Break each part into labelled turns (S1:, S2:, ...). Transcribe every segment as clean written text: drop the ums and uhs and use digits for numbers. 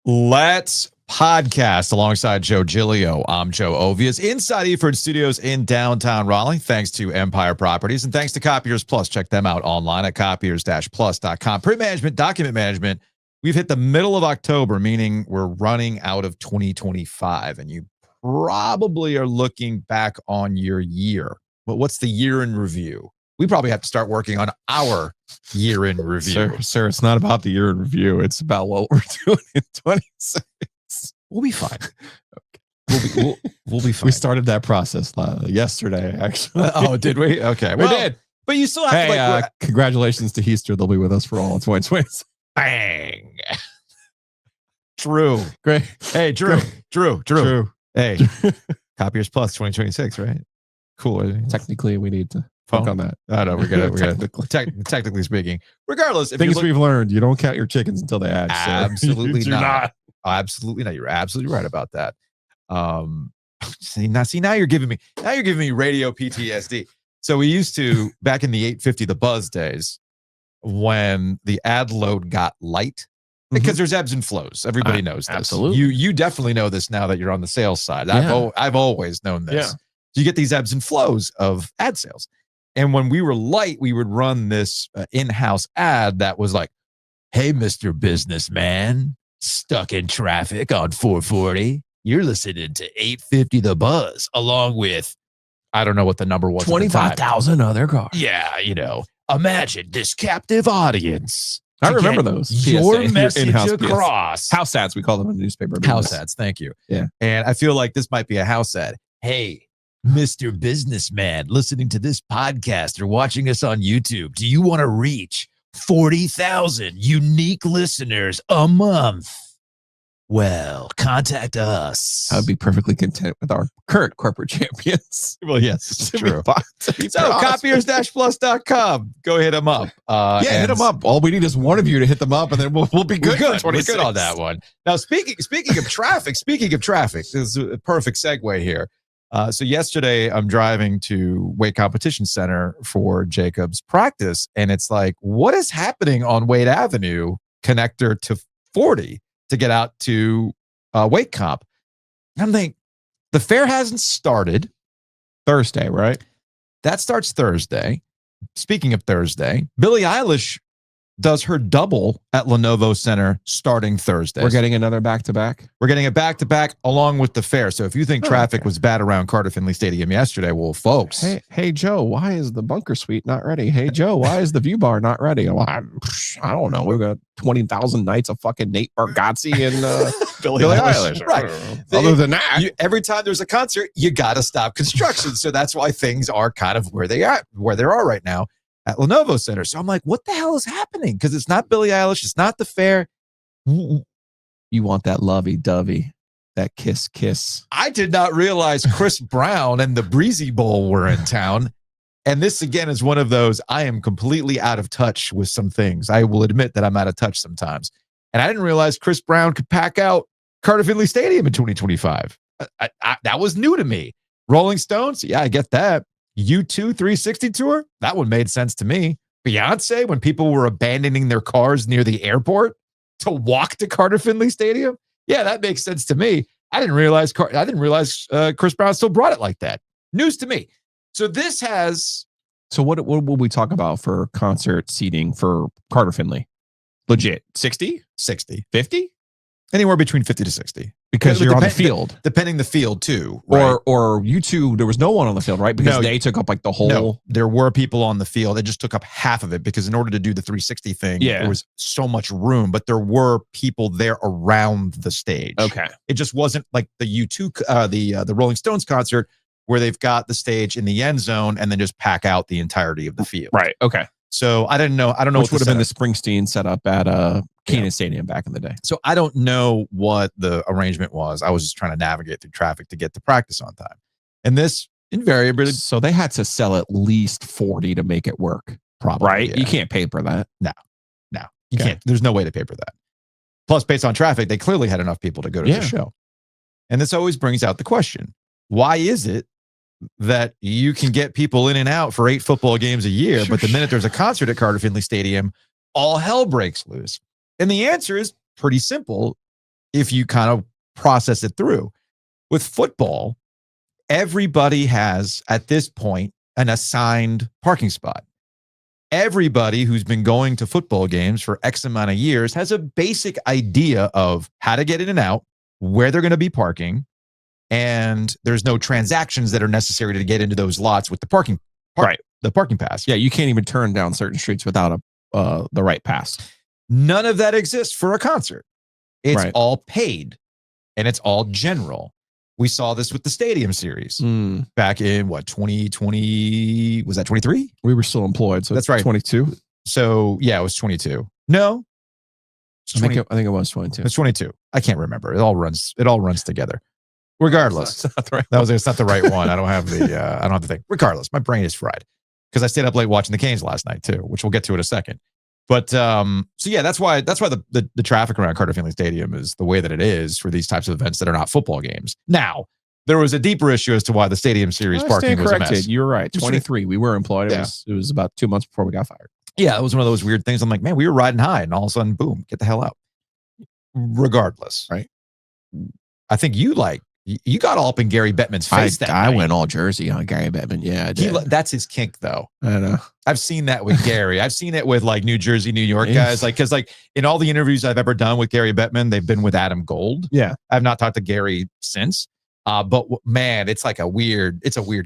S1: Let's podcast alongside Joe Giglio. I'm Joe Ovies inside Eford Studios in downtown Raleigh. Thanks to Empire Properties and thanks to Copiers Plus. Check them out online at copiers-plus.com. Print management, document management. We've hit the middle of October, meaning we're running out of 2025, and you probably are looking back on your year. But what's the year in review? We probably have to start working on our year in review.
S2: Sir, it's not about the year in review. It's about what we're doing in 26.
S1: We'll be fine. Okay. We'll be fine.
S2: We started that process yesterday, actually.
S1: Oh, did we? Okay.
S2: We did.
S1: But you still have to
S2: congratulations to Easter. They'll be with us for all of 2020.
S1: Bang. Drew.
S2: Great.
S1: Hey, Drew.
S2: Great.
S1: Drew. Hey, Copiers Plus 2026, right? Cool.
S2: Technically, we need to focus on that.
S1: I know we're gonna technically speaking. Regardless, if
S2: things we've learned, you don't count your chickens until they hatch.
S1: Absolutely
S2: so
S1: not. Absolutely not. You're absolutely right about that. Now you're giving me radio PTSD. So we used to back in the 850 the buzz days when the ad load got light. Because there's ebbs and flows. Everybody knows this.
S2: Absolutely.
S1: You definitely know this now that you're on the sales side. I've always known this.
S2: Yeah.
S1: So you get these ebbs and flows of ad sales. And when we were light, we would run this in-house ad that was like, hey, Mr. Businessman, stuck in traffic on 440. You're listening to 850 The Buzz, along with, I don't know what the number was.
S2: 25,000 other cars.
S1: Yeah, imagine this captive audience.
S2: I remember those.
S1: Your message across.
S2: House ads, we call them in the newspaper.
S1: House ads, thank you.
S2: Yeah.
S1: And I feel like this might be a house ad. Hey, Mr. Businessman, listening to this podcast or watching us on YouTube, do you want to reach 40,000 unique listeners a month? Well, contact us.
S2: I would be perfectly content with our current corporate champions.
S1: Well, yes, it's true. So, copiers-plus.com. Go hit them up.
S2: Hit them up. All we need is one of you to hit them up, and then we'll be good.
S1: We're good on that one. Now, speaking of traffic, this is a perfect segue here. So yesterday, I'm driving to Wade Competition Center for Jacob's practice, and it's like, what is happening on Wade Avenue, connector to 40, to get out to Wade Comp? And I'm thinking, the fair hasn't started.
S2: Thursday, right?
S1: That starts Thursday. Speaking of Thursday, Billie Eilish does her double at Lenovo Center starting Thursday.
S2: We're getting another back-to-back?
S1: We're getting a back-to-back along with the fair. So if you think traffic was bad around Carter-Finley Stadium yesterday, well, folks.
S2: Hey, Joe, why is the bunker suite not ready? Hey, Joe, why is the view bar not ready? Well, I don't know. We've got 20,000 nights of fucking Nate Bargatze and
S1: Billie Eilish. Right.
S2: Other than that.
S1: Every time there's a concert, you got to stop construction. So that's why things are kind of where they are right now at Lenovo Center. So I'm like, what the hell is happening? Because it's not Billie Eilish. It's not the fair.
S2: You want that lovey-dovey, that kiss.
S1: I did not realize Chris Brown and the Breezy Bowl were in town. And this, again, is one of those, I am completely out of touch with some things. I will admit that I'm out of touch sometimes. And I didn't realize Chris Brown could pack out Carter-Finley Stadium in 2025. That was new to me. Rolling Stones, yeah, I get that. U2 360 tour, that one made sense to me. Beyonce, when people were abandoning their cars near the airport to walk to Carter-Finley Stadium, yeah, that makes sense to me. I didn't realize Chris Brown still brought it like that. News to me. So this has.
S2: So what will we talk about for concert seating for Carter-Finley? Legit 60, 50,
S1: anywhere between 50 to 60.
S2: Because you're on the field.
S1: Depending the field, too. Right?
S2: Or you two, there was no one on the field, right? Because they took up like the whole.
S1: No, there were people on the field. They just took up half of it because in order to do the 360 thing, there was so much room. But there were people there around the stage.
S2: Okay.
S1: It just wasn't like the U2, the Rolling Stones concert where they've got the stage in the end zone and then just pack out the entirety of the field.
S2: Right. Okay.
S1: So I don't know.
S2: Which would have been the Springsteen setup at Caniacs Stadium back in the day.
S1: So I don't know what the arrangement was. I was just trying to navigate through traffic to get to practice on time. And this invariably.
S2: So they had to sell at least 40 to make it work.
S1: Probably.
S2: Right?
S1: Yeah.
S2: You can't paper that.
S1: No. You can't. There's no way to paper that. Plus, based on traffic, they clearly had enough people to go to the show. And this always brings out the question, why is it that you can get people in and out for 8 football games a year, but the minute there's a concert at Carter-Finley Stadium, all hell breaks loose? And the answer is pretty simple. if you kind of process it through. With football, everybody has, at this point, an assigned parking spot. Everybody who's been going to football games for X amount of years has a basic idea of how to get in and out, where they're going to be parking, and there's no transactions that are necessary to get into those lots with the parking pass.
S2: Yeah, you can't even turn down certain streets without the right pass.
S1: None of that exists for a concert. It's
S2: Right.
S1: all paid, and it's all general. We saw this with the Stadium Series back in 2020? Was that 23?
S2: We were still employed, so
S1: That's right.
S2: 22.
S1: So yeah, it was 22. No,
S2: I think it was 22.
S1: it's 22. I can't remember. It all runs together. Regardless,
S2: That's not right.
S1: it's not the right one. I don't have the thing. Regardless, my brain is fried because I stayed up late watching the Canes last night too, which we'll get to in a second. But so yeah, that's why the traffic around Carter-Finley Stadium is the way that it is for these types of events that are not football games. Now, there was a deeper issue as to why the Stadium Series parking was a mess.
S2: You're right. 23. We were employed.
S1: Yeah.
S2: It was about 2 months before we got fired.
S1: Yeah, it was one of those weird things. I'm like, man, we were riding high, and all of a sudden, boom, get the hell out. Regardless,
S2: right?
S1: I think you got all up in Gary Bettman's face.
S2: I went all Jersey on Gary Bettman. Yeah, I did.
S1: That's his kink, though.
S2: I know.
S1: I've seen that with Gary. I've seen it with like New Jersey, New York guys. Like, because like in all the interviews I've ever done with Gary Bettman, they've been with Adam Gold.
S2: Yeah,
S1: I've not talked to Gary since. But man, it's a weird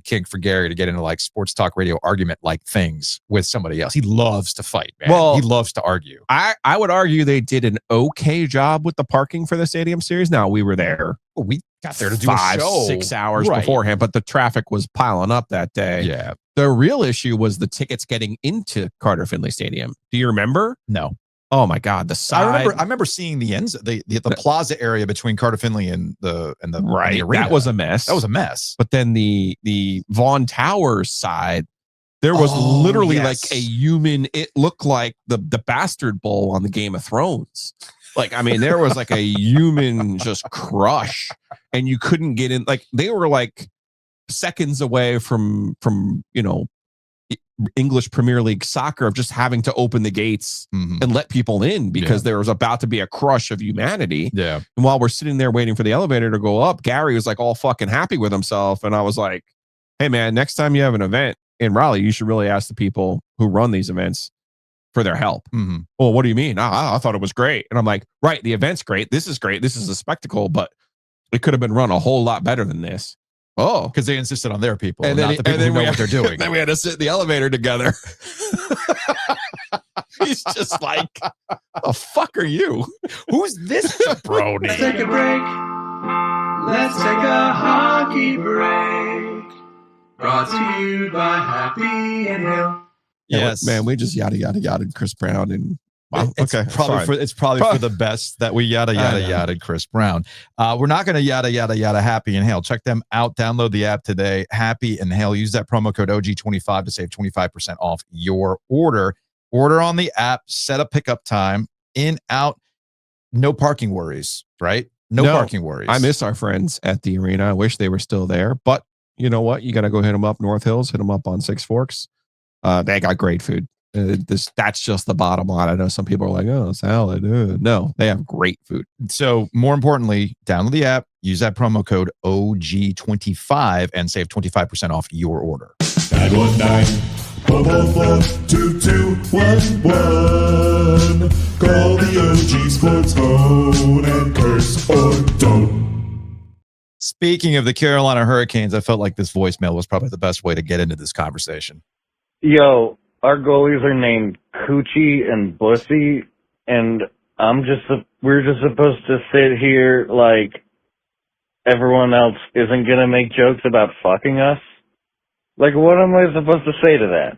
S1: kink for Gary to get into like sports talk radio argument like things with somebody else. He loves to fight, man.
S2: Well,
S1: he loves to argue.
S2: I would argue they did an okay job with the parking for the Stadium Series. Now we were there.
S1: We got there to do a show
S2: 5-6 hours beforehand, but the traffic was piling up that day.
S1: Yeah.
S2: The real issue was the tickets getting into Carter-Finley Stadium. Do you remember?
S1: No.
S2: Oh my God, the side.
S1: I remember seeing the ends, the plaza area between Carter-Finley and the
S2: right.
S1: the arena.
S2: That was a mess.
S1: That was a mess.
S2: But then the Vaughn Towers side, there was literally like a human. It looked like the Bastard Bowl on the Game of Thrones. Like, I mean, there was like a human just crush, and you couldn't get in. Like, they were like seconds away from English Premier League soccer of just having to open the gates and let people in because there was about to be a crush of humanity.
S1: Yeah.
S2: And while we're sitting there waiting for the elevator to go up, Gary was like all fucking happy with himself. And I was like, hey man, next time you have an event in Raleigh, you should really ask the people who run these events for their help. Well, what do you mean? I thought it was great. And I'm like, right, the event's great. This is great. This is a spectacle, but it could have been run a whole lot better than this. Oh,
S1: because they insisted on their people,
S2: and
S1: not the people who know what they're doing.
S2: Then we had to sit in the elevator together. He's just like, the fuck are you?
S1: Who's this jabroni?
S3: Let's take a break. Let's take a hockey break. Brought to you by Happy and Hill.
S1: Yes,
S2: man, we just yada Chris Brown and wow.
S1: It's probably for the best that we yada Chris Brown. We're not going to yada Happy and Hail. Check them out. Download the app today. Happy and Hail. Use that promo code OG25 to save 25% off your order. Order on the app. Set a pickup time. In, out. No parking worries. Right? No parking worries.
S2: I miss our friends at the arena. I wish they were still there. But you know what? You got to go hit them up. North Hills. Hit them up on Six Forks. They got great food. That's just the bottom line. I know some people are like, oh, salad. No, they have great food.
S1: So more importantly, download the app, use that promo code OG25 and save 25% off your order.
S4: 919-444-2211. Call the OG Sports phone and curse or don't.
S1: Speaking of the Carolina Hurricanes, I felt like this voicemail was probably the best way to get into this conversation.
S5: Yo, our goalies are named Coochie and Bussy, and we're just supposed to sit here like everyone else isn't gonna make jokes about fucking us? Like, what am I supposed to say to that?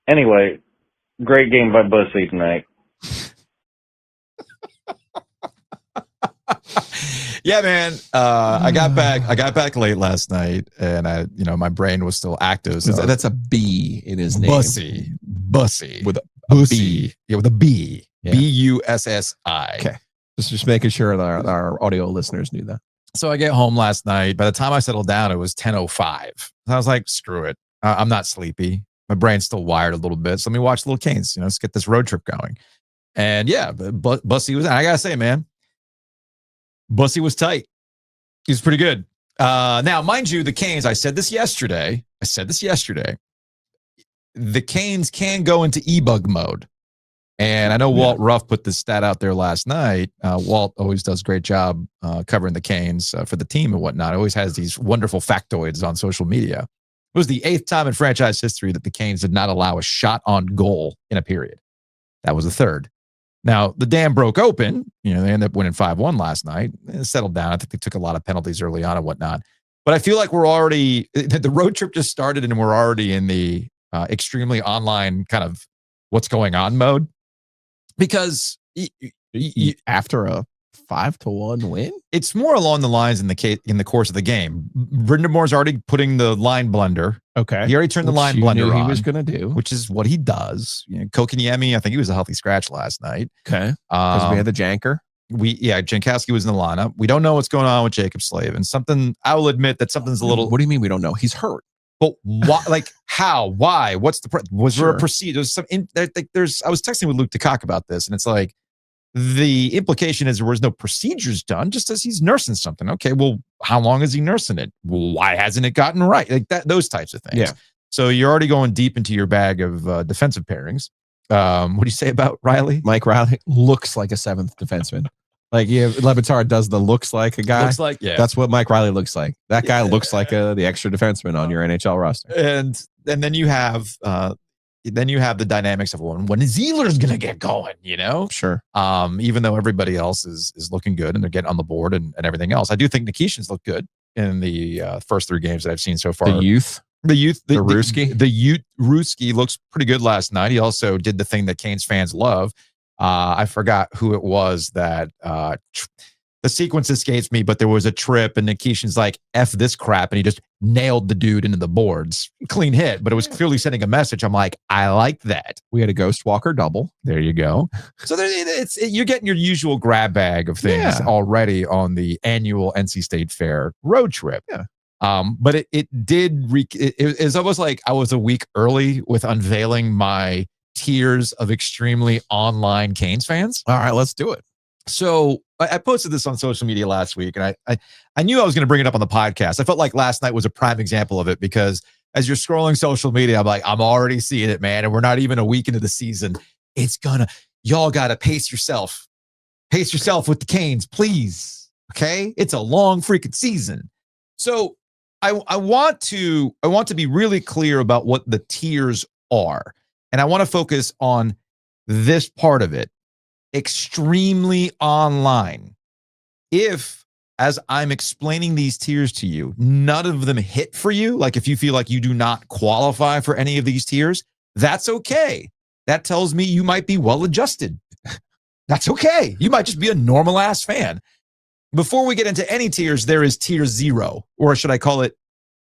S5: Anyway, great game by Bussy tonight.
S1: Yeah, man. I got back late last night, and my brain was still active. So
S2: That's a B in his name.
S1: Bussy
S2: with a
S1: B.
S2: B.
S1: Yeah, with a B.
S2: Yeah.
S1: Bussi.
S2: Okay, just making sure that our audio listeners knew that.
S1: So I get home last night. By the time I settled down, it was 10:05. I was like, screw it. I'm not sleepy. My brain's still wired a little bit. So let me watch Little Canes. Let's get this road trip going. And yeah, but Bussy was. I gotta say, man. Bussy was tight. He was pretty good. Now, mind you, the Canes, I said this yesterday. The Canes can go into e-bug mode. And I know Walt Ruff put this stat out there last night. Walt always does a great job covering the Canes for the team and whatnot. Always has these wonderful factoids on social media. It was the 8th time in franchise history that the Canes did not allow a shot on goal in a period. That was the 3rd. Now, the dam broke open. They ended up winning 5-1 last night. It settled down. I think they took a lot of penalties early on and whatnot. But I feel like the road trip just started and we're already in the extremely online kind of what's going on mode. Because
S2: after a 5-1 win,
S1: it's more along the lines in the course of the game. Brindamore's already putting the line blender.
S2: Okay,
S1: he already turned the line blender on.
S2: He was going to do,
S1: which is what he does. Kokiniemi, I think he was a healthy scratch last night.
S2: Okay, because we had the janker.
S1: Jankowski was in the lineup. We don't know what's going on with Jacob Slave, and something I will admit that something's a little.
S2: What do you mean we don't know? He's hurt.
S1: But why? Like how? Why? What's was there a procedure? I was texting with Luke DeCock about this, and it's like the implication is there was no procedures done, just as he's nursing something. Okay, well, how long is he nursing it? Well, why hasn't it gotten right? Like that, those types of things.
S2: Yeah.
S1: So you're already going deep into your bag of defensive pairings. What do you say about Riley?
S2: Mike Riley looks like a 7th defenseman. Like Lebatard does the looks like a guy.
S1: Looks like, yeah.
S2: That's what Mike Riley looks like. That guy looks like the extra defenseman on your NHL roster.
S1: And then you have the dynamics of when Zeeler's gonna get going,
S2: Sure.
S1: Even though everybody else is looking good and they're getting on the board and everything else. I do think Nikishin's looked good in the first 3 games that I've seen so far.
S2: The youth,
S1: Ruski looks pretty good last night. He also did the thing that Canes fans love. I forgot who it was that the sequence escapes me, but there was a trip and Nikishin's like, F this crap. And he just nailed the dude into the boards. Clean hit, but it was clearly sending a message. I'm like, I like that.
S2: We had a Ghost Walker double.
S1: There you go. So you're getting your usual grab bag of things already on the annual NC State Fair road trip.
S2: Yeah.
S1: But it was almost like I was a week early with unveiling my tiers of extremely online Canes fans.
S2: All right, let's do it.
S1: So I posted this on social media last week, and I knew I was going to bring it up on the podcast. I felt like last night was a prime example of it because as you're scrolling social media, I'm like, I'm already seeing it, man. And we're not even a week into the season. Y'all got to pace yourself. Pace yourself with the Canes, please. Okay. It's a long freaking season. So I want to be really clear about what the tiers are. And I want to focus on this part of it. Extremely online. If, as I'm explaining these tiers to you, none of them hit for you, like if you feel like you do not qualify for any of these tiers, that's okay. That tells me you might be well adjusted. That's okay. You might just be a normal ass fan. Before we get into any tiers, there is tier 0, or should I call it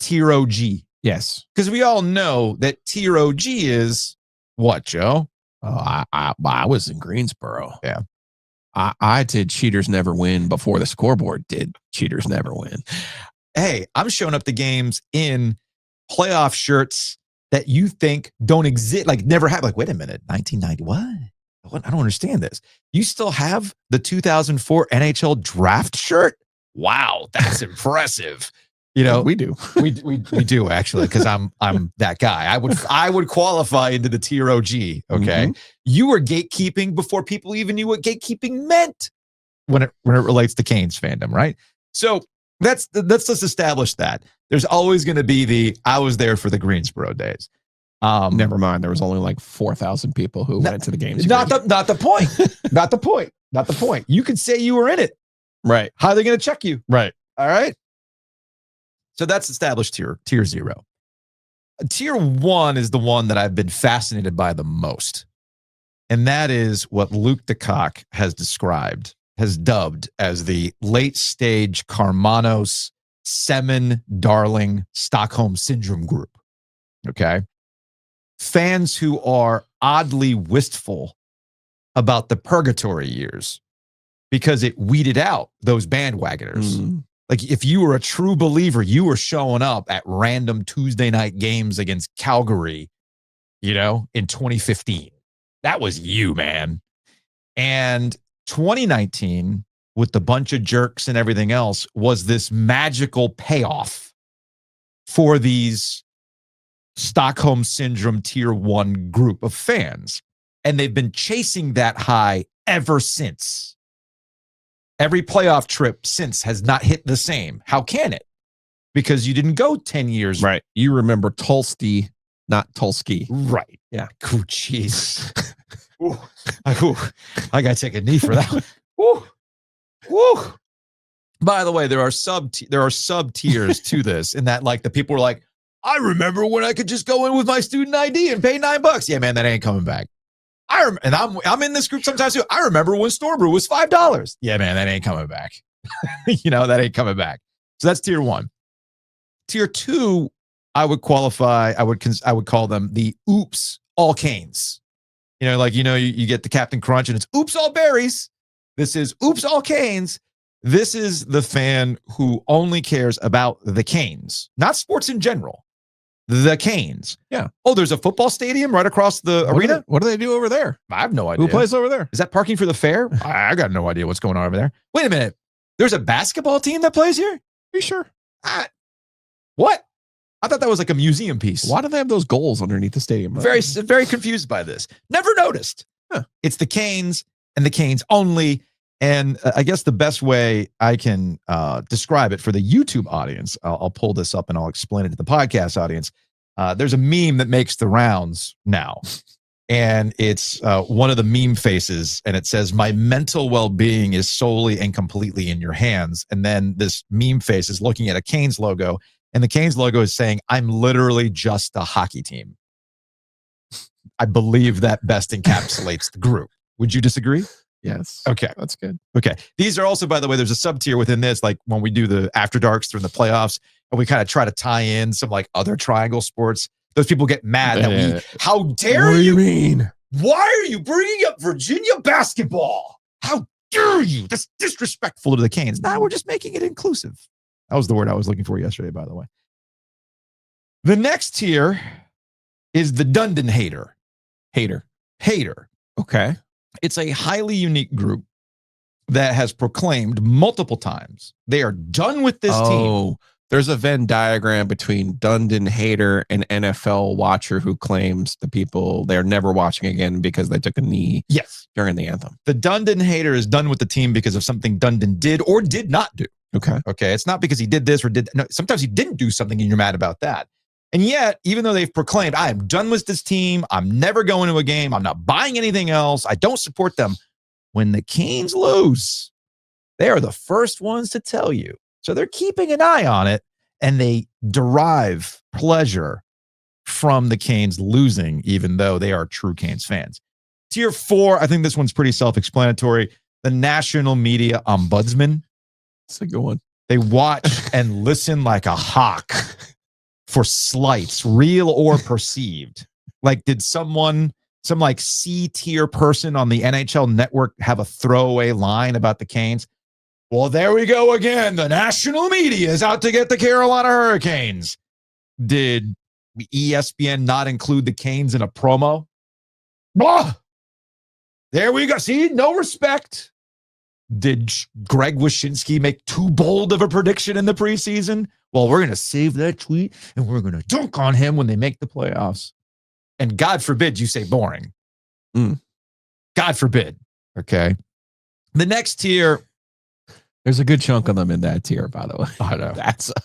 S1: tier OG?
S2: Yes.
S1: Because we all know that tier OG is what, Joe?
S2: Oh, I was in Greensboro.
S1: Yeah.
S2: I did Cheaters Never Win before the scoreboard did Cheaters Never Win.
S1: Hey, I'm showing up to games in playoff shirts that you think don't exist, like never have. Like, wait a minute, 1990, what? I don't understand this. You still have the 2004 NHL draft shirt? Wow, that's impressive.
S2: We do.
S1: we do actually, because I'm that guy. I would qualify into the tier OG. Okay, You were gatekeeping before people even knew what gatekeeping meant when it relates to Canes fandom, right? So let's just establish that there's always going to be I was there for the Greensboro days.
S2: Never mind. There was only like 4,000 people who went to the games.
S1: Not the point. Not the point. Not the point. You could say you were in it.
S2: Right.
S1: How are they going to check you?
S2: Right.
S1: All right. So that's established tier 0. Tier 1 is the one that I've been fascinated by the most. And that is what Luke DeCock has dubbed as the late stage Karmanos, Semin, Darling, Stockholm Syndrome group. Okay. Fans who are oddly wistful about the purgatory years because it weeded out those bandwagoners. Like if you were a true believer, you were showing up at random Tuesday night games against Calgary, in 2015. That was you, man. And 2019 with the bunch of jerks and everything else was this magical payoff for these Stockholm Syndrome Tier 1 group of fans. And they've been chasing that high ever since. Every playoff trip since has not hit the same. How can it? Because you didn't go 10 years.
S2: Right. You remember Tulsi, not Tulski.
S1: Right.
S2: Yeah.
S1: Oh, jeez. I got to take a knee for that one. Woo. Woo. By the way, there are sub tiers to this, in that like the people were like, I remember when I could just go in with my student ID and pay $9. Yeah, man, that ain't coming back. And I'm in this group sometimes too. I remember when Store Brew was $5. Yeah, man, that ain't coming back. That ain't coming back. So that's tier 1. Tier 2, I would qualify. I would call them the oops all Canes. You get the Captain Crunch and it's oops all berries. This is oops all Canes. This is the fan who only cares about the Canes, not sports in general. The Canes.
S2: Yeah.
S1: Oh, there's a football stadium right across the arena?
S2: What do they do over there?
S1: I have no idea.
S2: Who plays over there?
S1: Is that parking for the fair? I got no idea what's going on over there. Wait a minute. There's a basketball team that plays here? Are
S2: you sure?
S1: What? I thought that was like a museum piece.
S2: Why do they have those goals underneath the stadium?
S1: Very, very confused by this. Never noticed.
S2: Huh.
S1: It's the Canes and the Canes only. And I guess the best way I can describe it for the YouTube audience, I'll pull this up and I'll explain it to the podcast audience. There's a meme that makes the rounds now. And it's one of the meme faces. And it says, my mental well-being is solely and completely in your hands. And then this meme face is looking at a Canes logo. And the Canes logo is saying, I'm literally just a hockey team. I believe that best encapsulates the group. Would you disagree?
S2: Yes.
S1: Okay.
S2: That's good.
S1: Okay. These are also, by the way, there's a sub tier within this, like when we do the after darks during the playoffs, and we kind of try to tie in some like other triangle sports. Those people get mad that how dare
S2: what do
S1: you?
S2: Mean?
S1: Why are you bringing up Virginia basketball? How dare you? That's disrespectful to the Canes. Now we're just making it inclusive. That was the word I was looking for yesterday, by the way. The next tier is the Dundon hater. Hater.
S2: Okay.
S1: It's a highly unique group that has proclaimed multiple times they are done with this team.
S2: There's a Venn diagram between Dundon hater and NFL watcher who claims the people they're never watching again because they took a knee during the anthem.
S1: The Dundon hater is done with the team because of something Dundon did or did not do.
S2: Okay.
S1: It's not because he did this or no, sometimes he didn't do something and you're mad about that. And yet, even though they've proclaimed, I am done with this team, I'm never going to a game, I'm not buying anything else, I don't support them. When the Canes lose, they are the first ones to tell you. So they're keeping an eye on it, and they derive pleasure from the Canes losing, even though they are true Canes fans. Tier 4, I think this one's pretty self-explanatory. The national media ombudsman.
S2: That's a good one.
S1: They watch and listen like a hawk for slights, real or perceived. Like, did some like C-tier person on the NHL network have a throwaway line about the Canes? Well, there we go again. The national media is out to get the Carolina Hurricanes. Did ESPN not include the Canes in a promo? Blah! There we go. See, no respect. Did Greg Wyshynski make too bold of a prediction in the preseason? Well, we're going to save that tweet and we're going to dunk on him when they make the playoffs. And God forbid you say boring. God forbid. Okay. The next tier.
S2: There's a good chunk of them in that tier, by the way.
S1: I know.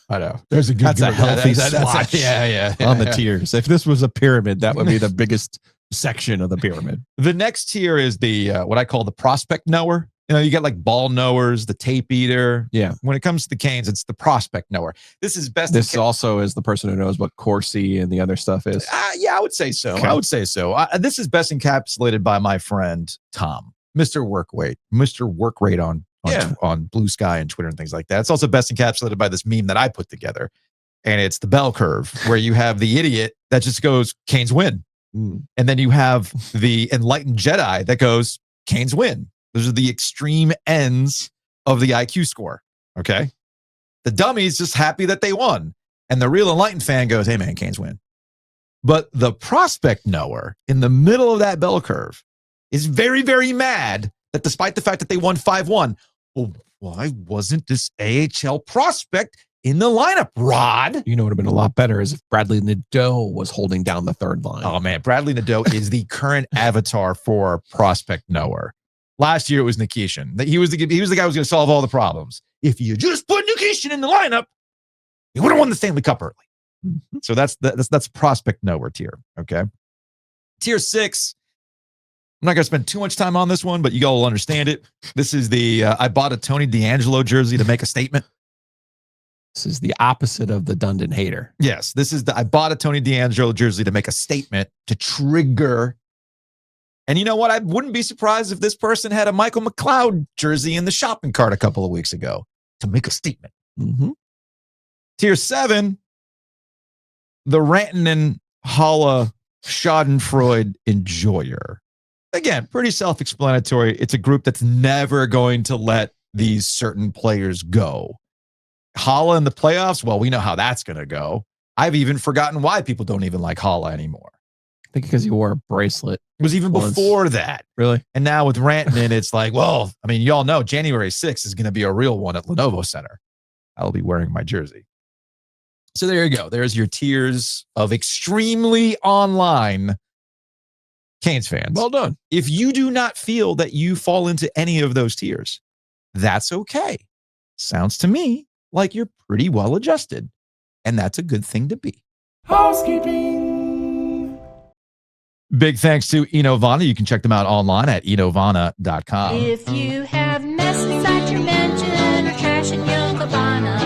S2: I know.
S1: There's a good.
S2: That's a healthy
S1: swash. Yeah.
S2: On the tiers. If this was a pyramid, that would be the biggest section of the pyramid.
S1: The next tier is the what I call the prospect knower. You get like ball knowers, the tape eater.
S2: Yeah.
S1: When it comes to the Canes, it's the prospect knower. This is best.
S2: This also is the person who knows what Corsi and the other stuff is.
S1: Yeah, I would say so.
S2: Okay.
S1: I would say so. This is best encapsulated by my friend Tom, Mr. Work Rate on Blue Sky and Twitter and things like that. It's also best encapsulated by this meme that I put together, and it's the bell curve where you have the idiot that just goes Canes win, and then you have the enlightened Jedi that goes Canes win. Those are the extreme ends of the IQ score. Okay. The dummy's just happy that they won. And the real enlightened fan goes, hey man, Canes win. But the prospect knower in the middle of that bell curve is very, very mad that despite the fact that they won 5-1, well, why wasn't this AHL prospect in the lineup, Rod?
S2: You know what would have been a lot better is if Bradley Nadeau was holding down the third line.
S1: Oh, man. Bradley Nadeau is the current avatar for prospect knower. Last year, it was Nikishin. He was the guy who was going to solve all the problems. If you just put Nikishin in the lineup, you would have won the Stanley Cup early. Mm-hmm. So that's prospect knower tier, okay? Tier 6. I'm not going to spend too much time on this one, but you all will understand it. This is the I bought a Tony DeAngelo jersey to make a statement.
S2: This is the opposite of the Dundon hater.
S1: Yes, this is I bought a Tony DeAngelo jersey to make a statement, to trigger. And you know what? I wouldn't be surprised if this person had a Michael McLeod jersey in the shopping cart a couple of weeks ago to make a statement.
S2: Mm-hmm.
S1: Tier 7, the Rantanen, Haula, Schadenfreude enjoyer. Again, pretty self-explanatory. It's a group that's never going to let these certain players go. Haula in the playoffs, well, we know how that's going to go. I've even forgotten why people don't even like Haula anymore.
S2: I think because he wore a bracelet.
S1: It was even before that.
S2: Really?
S1: And now with Rantanen, it's like, well, I mean, y'all know January 6th is going to be a real one at Lenovo Center. I'll be wearing my jersey. So there you go. There's your tiers of extremely online Canes fans.
S2: Well done.
S1: If you do not feel that you fall into any of those tiers, that's okay. Sounds to me like you're pretty well adjusted, and that's a good thing to be.
S4: Housekeeping.
S1: Big thanks to Enovana. You can check them out online at enovana.com.
S6: If you have mess inside your mansion or trash in your cabana,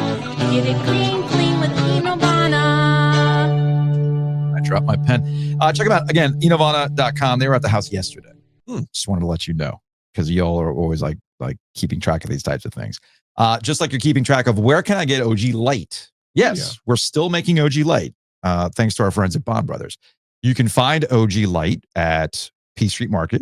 S6: get it clean with Enovana.
S1: I dropped my pen. Check them out again, enovana.com. They were at the house yesterday. Just wanted to let you know because y'all are always like keeping track of these types of things. Just like you're keeping track of where can I get OG Light? Yes, We're still making OG Light. Thanks to our friends at Bond Brothers. You can find OG Light at P Street Market.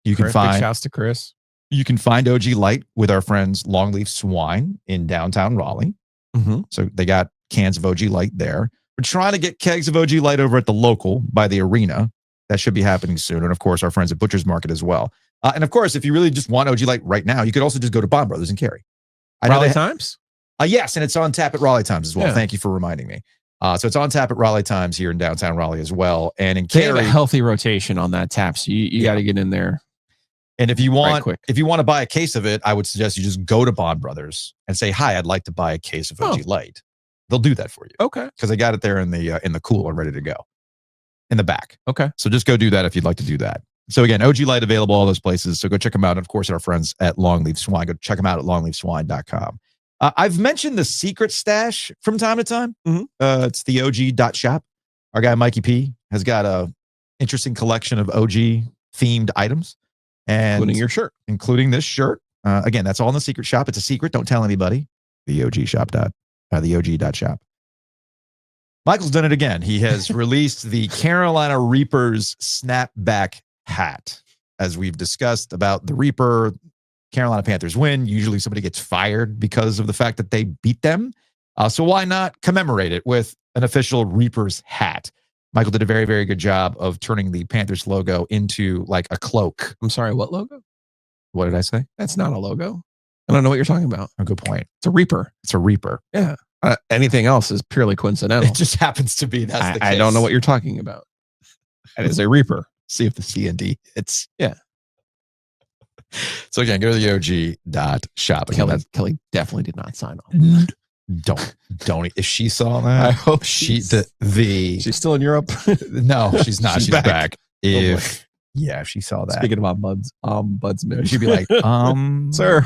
S1: You can find
S2: shouts to Chris.
S1: You can find OG Light with our friends Longleaf Swine in downtown Raleigh.
S2: Mm-hmm.
S1: So they got cans of OG Light there. We're trying to get kegs of OG Light over at the local by the arena. That should be happening soon. And of course, our friends at Butcher's Market as well. And of course, if you really just want OG Light right now, you could also just go to Bond Brothers and Cary.
S2: Raleigh Times?
S1: Yes, and it's on tap at Raleigh Times as well.
S2: Yeah.
S1: Thank you for reminding me. So it's on tap at Raleigh Times here in downtown Raleigh as well. And in
S2: They have
S1: Cary,
S2: a healthy rotation on that tap, so you got to get in there.
S1: and if you want
S2: quick.
S1: if you want to buy a case of it, I would suggest you just go to Bond Brothers and say, "Hi, I'd like to buy a case of OG Light." They'll do that for you.
S2: Okay.
S1: Because they got it there in the cooler ready to go in the back.
S2: Okay.
S1: So just go do that if you'd like to do that. So again, OG Light available all those places. So go check them out. And of course, our friends at Longleaf Swine. Go check them out at longleafswine.com. I've mentioned the secret stash from time to time.
S2: Mm-hmm.
S1: It's the OG.shop. Our guy Mikey P has got a interesting collection of OG themed items, and
S2: Including your shirt.
S1: including this shirt. Again, that's all in the secret shop. It's a secret. Don't tell anybody. The OG.shop. Michael's done it again. He has released the Carolina Reapers snapback hat. As we've discussed about the Reaper, Carolina Panthers win. Usually somebody gets fired because of the fact that they beat them. So why not commemorate it with an official Reapers hat? Michael did a very, very good job of turning the Panthers logo into like a cloak.
S2: I'm sorry, what logo?
S1: What did I say?
S2: That's not a logo. I don't know what you're talking about.
S1: A good point.
S2: It's a Reaper.
S1: It's a Reaper.
S2: Yeah. Anything else is purely coincidental.
S1: It just happens to be that's the case.
S2: I don't know what you're talking about. It is a Reaper.
S1: See if the C and D hits.
S2: Yeah.
S1: So again, go to the OG.shop. Again,
S2: Kelly definitely did not sign on.
S1: Don't. If she saw that,
S2: I hope
S1: she's
S2: still in Europe.
S1: no, she's not. She's back. If she saw that,
S2: Speaking of ombudsman,
S1: she'd be like,
S2: sir,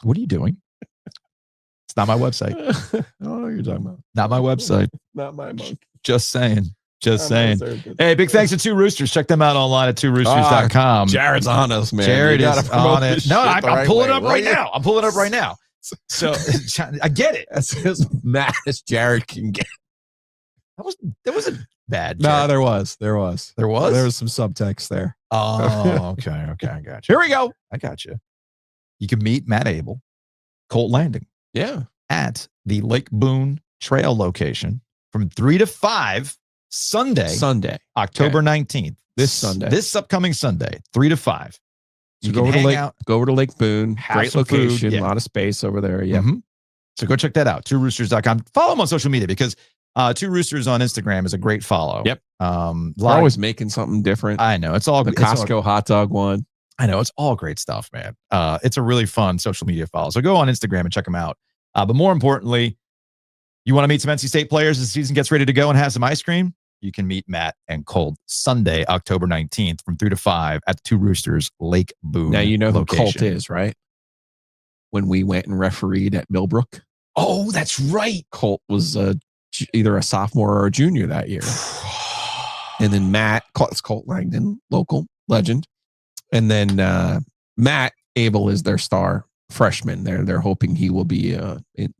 S1: what are you doing? It's not my website.
S2: I don't know what you're talking about.
S1: Not my website.
S2: Not my mug.
S1: Just saying. Hey, big thanks to Two Roosters. Check them out online at tworoosters.com.
S2: Jared's on us, man.
S1: Jared is on it. No, I'm pulling it up right
S2: now.
S1: now. I'm pulling it up right now. So I get it.
S2: That's as mad as Jared can get.
S1: That wasn't bad.
S2: No,
S1: Jared.
S2: there was.
S1: There was?
S2: There was some subtext there.
S1: Oh, okay. I got you.
S2: Here we go.
S1: I got you. You can meet Matt Abel, Colt Landing,
S2: Yeah.
S1: at the Lake Boone Trail location from 3 to 5 Sunday,
S2: Sunday.
S1: October 19th.
S2: This Sunday.
S1: This upcoming Sunday, 3 to 5.
S2: So
S1: You
S2: go
S1: can
S2: over to
S1: hang
S2: Lake,
S1: out,
S2: go over to Lake Boone.
S1: have
S2: Great
S1: some food,
S2: location, a
S1: yeah.
S2: lot of space over there. Yeah.
S1: Mhm. So go check that out. TwoRoosters.com. Follow them on social media because Two Roosters on Instagram is a great follow.
S2: Yep.
S1: We're
S2: We're always making something different.
S1: I know. It's all
S2: The
S1: it's all-
S2: Costco hot dog one.
S1: I know. It's all great stuff, man. It's a really fun social media follow. So go on Instagram and check them out. But more importantly, you want to meet some NC State players as the season gets ready to go and have some ice cream? You can meet Matt and Colt Sunday, October 19th from 3 to 5 at the Two Roosters Lake Boone.
S2: Now you know who
S1: location.
S2: Colt is, right? When we went and refereed at Millbrook,
S1: Oh, that's right.
S2: Colt was either a sophomore or a junior that year. And then Matt, it's Colt Langdon, local legend. And then Matt Abel is their star freshman. They're hoping he will be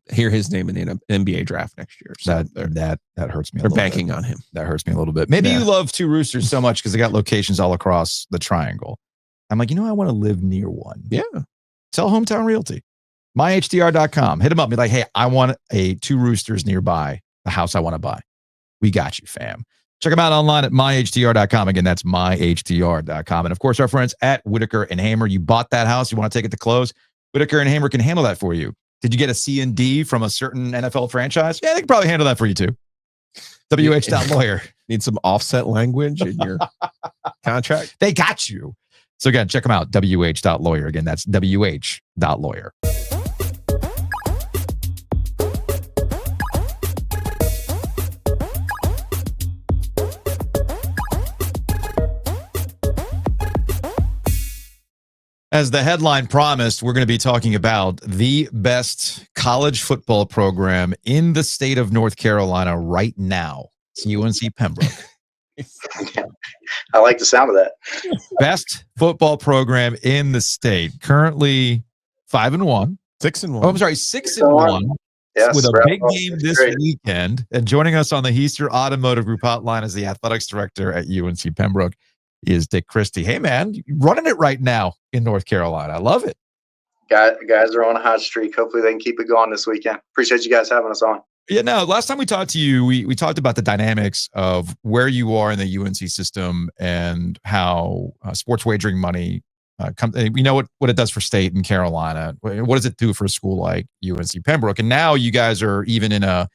S2: hear his name in the NBA draft next year. So
S1: that hurts me.
S2: They're banking on him.
S1: That hurts me a little bit. Maybe you love Two Roosters so much because they got locations all across the triangle. I'm like, I want to live near one.
S2: Yeah.
S1: Tell Hometown Realty. MyHDR.com. Hit them up. Be like, hey, I want a Two Roosters nearby the house I want to buy. We got you, fam. Check them out online at myHDR.com. Again, that's myHDR.com. And of course, our friends at Whitaker and Hamer. You bought that house. You want to take it to close. Whitaker and Hamer can handle that for you. Did you get a C and D from a certain NFL franchise? Yeah, they can probably handle that for you too. WH.lawyer.
S2: Need some offset language in your contract?
S1: They got you. So again, check them out. WH.lawyer. Again, that's WH.lawyer. As the headline promised, we're going to be talking about the best college football program in the state of North Carolina right now. It's UNC-Pembroke.
S7: I like the sound of that.
S1: Best football program in the state. Currently 5-1.
S2: 6-1.
S1: Oh, I'm sorry, 6-1.
S7: Yes,
S1: with a
S7: wrap
S1: big
S7: up.
S1: game this
S7: Great.
S1: weekend. And joining us on the Heister Automotive Group hotline is the athletics director at UNC-Pembroke. Is Dick Christy. Hey, man, you're running it right now in North Carolina. I love it.
S7: Guys are on a hot streak. Hopefully they can keep it going this weekend. Appreciate you guys having us on.
S1: Yeah, no, last time we talked to you, we talked about the dynamics of where you are in the UNC system and how sports wagering money comes. We know what it does for state in Carolina. What does it do for a school like UNC-Pembroke? And now you guys are even in a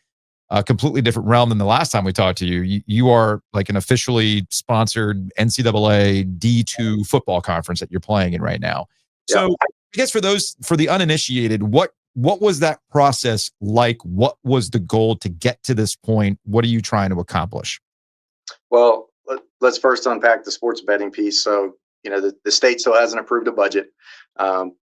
S1: completely different realm than the last time we talked to you. You are like an officially sponsored NCAA D2 football conference that you're playing in right now. So I guess for the uninitiated, what was that process like? What was the goal to get to this point? What are you trying to accomplish?
S7: Well, let's first unpack the sports betting piece. So, the state still hasn't approved a budget.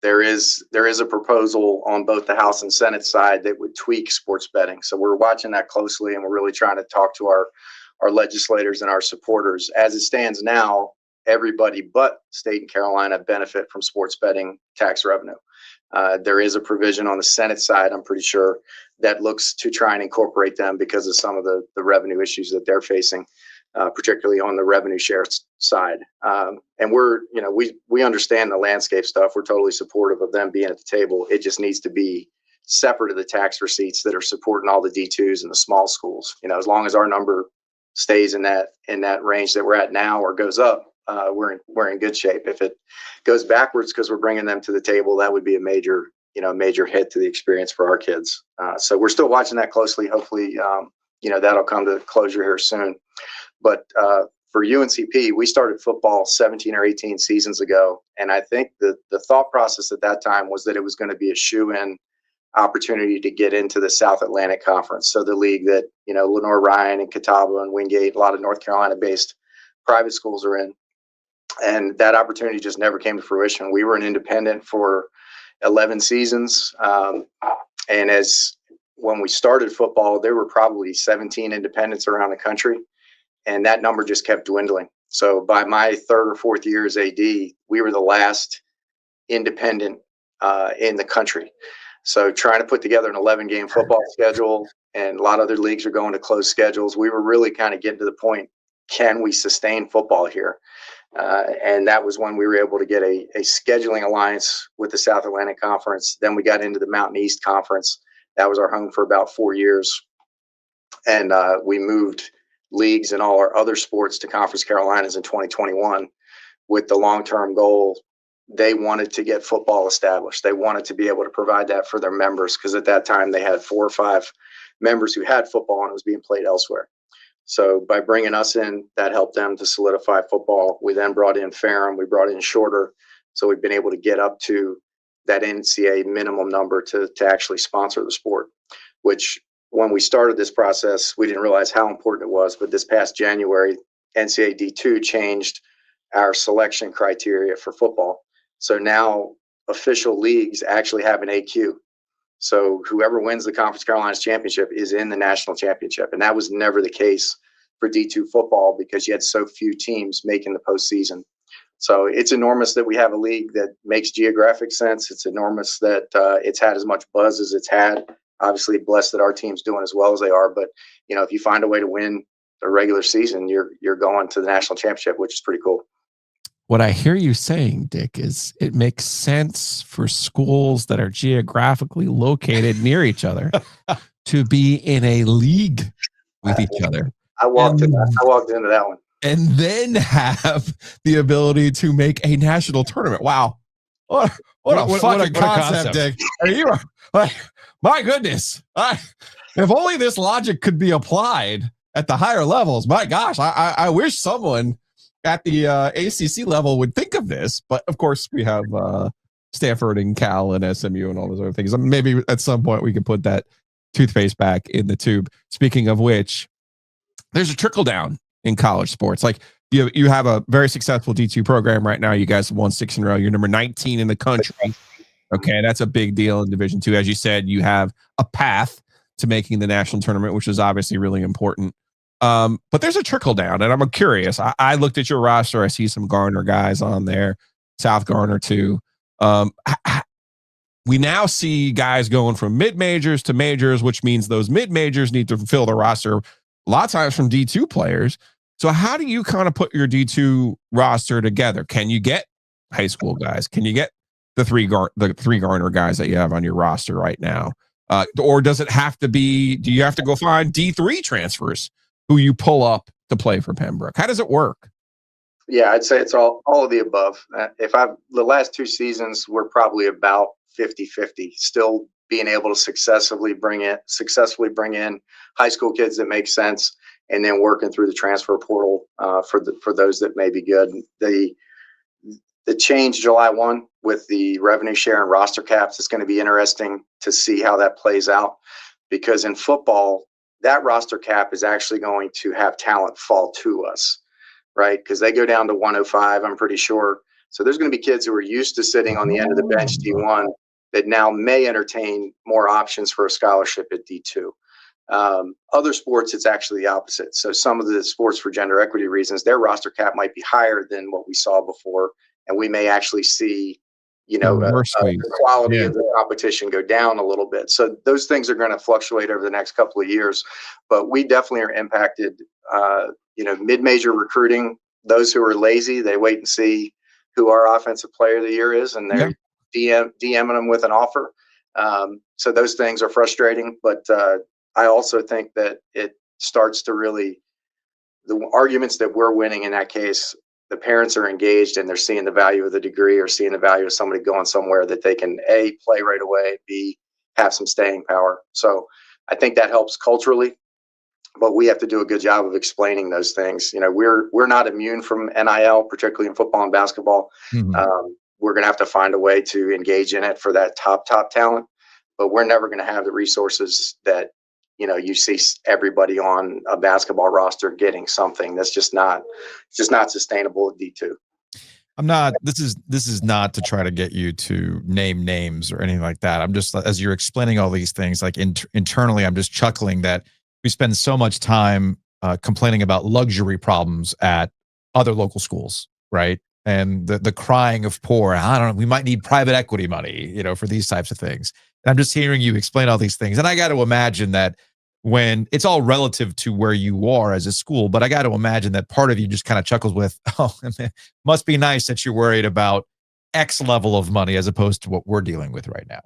S7: There is a proposal on both the House and Senate side that would tweak sports betting. So we're watching that closely, and we're really trying to talk to our legislators and our supporters. As it stands now, everybody but state and Carolina benefit from sports betting tax revenue. There is a provision on the Senate side, I'm pretty sure, that looks to try and incorporate them because of some of the revenue issues that they're facing, particularly on the revenue share side. And we understand the landscape stuff. We're totally supportive of them being at the table. It just needs to be separate of the tax receipts that are supporting all the D2s and the small schools. As long as our number stays in that range that we're at now or goes up, we're in good shape. If it goes backwards because we're bringing them to the table, that would be a major hit to the experience for our kids. So we're still watching that closely. Hopefully, that'll come to closure here soon. But for UNCP, we started football 17 or 18 seasons ago. And I think the thought process at that time was that it was going to be a shoe-in opportunity to get into the South Atlantic Conference. So the league that, Lenore Ryan and Catawba and Wingate, a lot of North Carolina-based private schools are in. And that opportunity just never came to fruition. We were an independent for 11 seasons. And when we started football, there were probably 17 independents around the country. And that number just kept dwindling. So by my third or fourth year as AD, we were the last independent in the country. So trying to put together an 11-game football schedule, and a lot of other leagues are going to close schedules. We were really kind of getting to the point, can we sustain football here? And that was when we were able to get a scheduling alliance with the South Atlantic Conference. Then we got into the Mountain East Conference. That was our home for about 4 years. And we moved leagues and all our other sports to Conference Carolinas in 2021 with the long-term goal they wanted to get football established. They wanted to be able to provide that for their members, because at that time they had 4 or 5 members who had football and it was being played elsewhere. So by bringing us in, that helped them to solidify football. We then brought in Ferrum, we brought in Shorter. So we've been able to get up to that NCAA minimum number to actually sponsor the sport, which when we started this process, we didn't realize how important it was. But this past January, NCAA D2 changed our selection criteria for football. So now official leagues actually have an AQ. So whoever wins the Conference Carolinas Championship is in the national championship. And that was never the case for D2 football because you had so few teams making the postseason. So it's enormous that we have a league that makes geographic sense. It's enormous that it's had as much buzz as it's had. Obviously blessed that our team's doing as well as they are. But, you know, if you find a way to win the regular season, you're going to the national championship, which is pretty cool.
S2: What I hear you saying, Dick, is it makes sense for schools that are geographically located near each other to be in a league with each other.
S7: I walked into that one.
S2: And then have the ability to make a national tournament. Wow. What a fucking concept, Dick. My goodness. If only this logic could be applied at the higher levels. My gosh, I wish someone at the ACC level would think of this, but of course we have Stanford and Cal and SMU and all those other things. Maybe at some point we can put that toothpaste back in the tube. Speaking of which, there's a trickle down in college sports. Like you have a very successful D2 program right now. You guys have won 6 in a row. You're number 19 in the country. Okay, that's a big deal in Division II. As you said, you have a path to making the national tournament, which is obviously really important. But there's a trickle down, and I'm curious. I looked at your roster. I see some Garner guys on there, South Garner too. We now see guys going from mid-majors to majors, which means those mid-majors need to fill the roster a lot of times from D2 players. So how do you kind of put your D2 roster together? Can you get high school guys? Can you get the three Garner guys that you have on your roster right now? Or does it have to be, do you have to go find D3 transfers who you pull up to play for Pembroke? How does it work?
S7: Yeah, I'd say it's all of the above. The last 2 seasons, we're probably about 50-50, still being able to successfully bring in high school kids that make sense, and then working through the transfer portal for those that may be good. The change July 1 with the revenue share and roster caps is going to be interesting to see how that plays out, because in football, that roster cap is actually going to have talent fall to us, right? Because they go down to 105, I'm pretty sure. So there's going to be kids who are used to sitting on the end of the bench D1 that now may entertain more options for a scholarship at D2. Other sports, it's actually the opposite. So some of the sports, for gender equity reasons, their roster cap might be higher than what we saw before, and we may actually see, the quality of the competition go down a little bit. So those things are going to fluctuate over the next couple of years, but we definitely are impacted. Mid-major recruiting, those who are lazy, they wait and see who our offensive player of the year is, and they're DMing them with an offer. So those things are frustrating, but I also think that it starts to really, the arguments that we're winning in that case, the parents are engaged and they're seeing the value of the degree or seeing the value of somebody going somewhere that they can A, play right away, B, have some staying power. So I think that helps culturally, but we have to do a good job of explaining those things. We're not immune from NIL, particularly in football and basketball. Mm-hmm. We're going to have to find a way to engage in it for that top talent, but we're never going to have the resources that, you see everybody on a basketball roster getting something. That's just not sustainable at D2.
S1: This is not to try to get you to name names or anything like that. I'm just, as you're explaining all these things, like internally, I'm just chuckling that we spend so much time complaining about luxury problems at other local schools, right? And the crying of poor, I don't know, we might need private equity money, for these types of things. And I'm just hearing you explain all these things. And I got to imagine that when it's all relative to where you are as a school, but I got to imagine that part of you just kind of chuckles with, oh, it must be nice that you're worried about X level of money as opposed to what we're dealing with right now.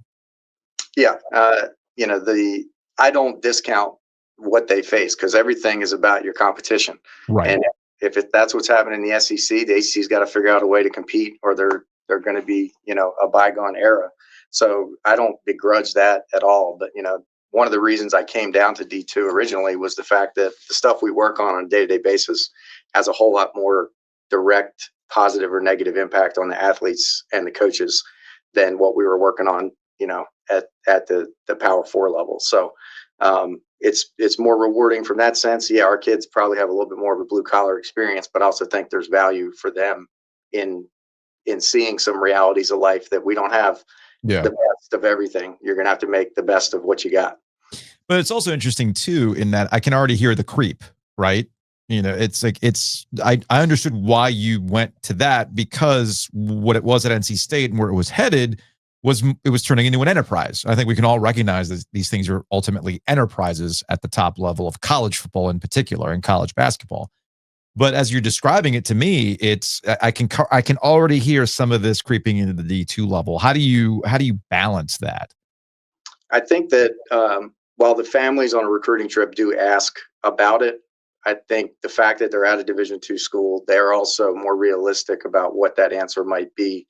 S7: Yeah. I don't discount what they face because everything is about your competition.
S1: Right.
S7: And if that's what's happening in the SEC, the ACC's got to figure out a way to compete, or they're They're going to be, a bygone era. So I don't begrudge that at all. But, one of the reasons I came down to D2 originally was the fact that the stuff we work on a day-to-day basis has a whole lot more direct positive or negative impact on the athletes and the coaches than what we were working on, at the Power 4 level. So it's more rewarding from that sense. Yeah, our kids probably have a little bit more of a blue collar experience, but I also think there's value for them in seeing some realities of life that we don't have.
S1: Yeah.
S7: The best of everything. You're gonna have to make the best of what you got.
S1: But it's also interesting too, in that I can already hear the creep, right? It's like I understood why you went to that, because what it was at NC State and where it was headed was turning into an enterprise. I think we can all recognize that these things are ultimately enterprises at the top level of college football in particular, and college basketball. But as you're describing it to me, I can already hear some of this creeping into the D2 level. How do you balance that?
S7: I think that while the families on a recruiting trip do ask about it, I think the fact that they're at a Division II school, they're also more realistic about what that answer might be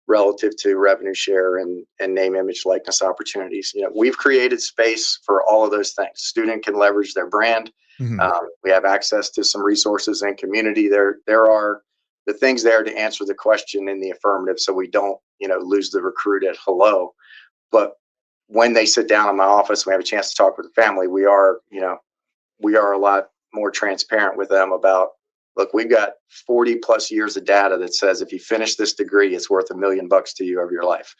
S7: relative to revenue share and name, image, likeness opportunities. We've created space for all of those things. Student can leverage their brand.
S1: Mm-hmm.
S7: We have access to some resources and community. There are the things there to answer the question in the affirmative, so we don't, lose the recruit at hello. But when they sit down in my office, we have a chance to talk with the family. We are a lot more transparent with them about, look, we've got 40 plus years of data that says if you finish this degree, it's worth $1 million to you over your life.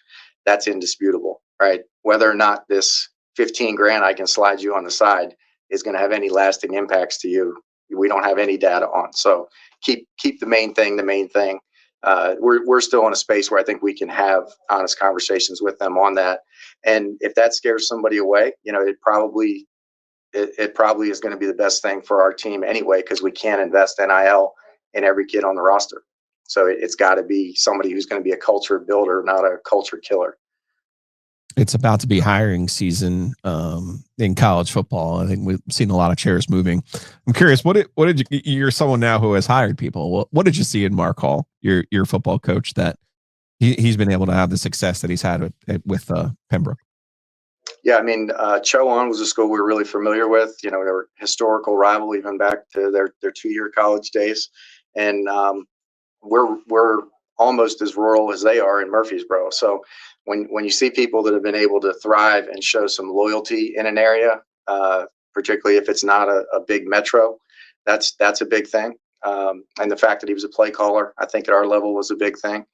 S7: That's indisputable, right? Whether or not this 15 grand I can slide you on the side is going to have any lasting impacts to you, we don't have any data on. So keep the main thing the main thing. We're still in a space where I think we can have honest conversations with them on that. And if that scares somebody away, it probably is going to be the best thing for our team anyway, because we can't invest NIL in every kid on the roster. So it's got to be somebody who's going to be a culture builder, not a culture killer.
S2: It's about to be hiring season in college football. I think we've seen a lot of chairs moving. I'm curious, what did you're someone now who has hired people. What did you see in Mark Hall, your football coach, that he's been able to have the success that he's had with Pembroke?
S7: Yeah, I mean, Chowan was a school we were really familiar with. They were historical rival even back to their 2-year college days, and we're almost as rural as they are in Murfreesboro. So when you see people that have been able to thrive and show some loyalty in an area, particularly if it's not a big metro, that's a big thing. And the fact that he was a play caller, I think at our level, was a big thing,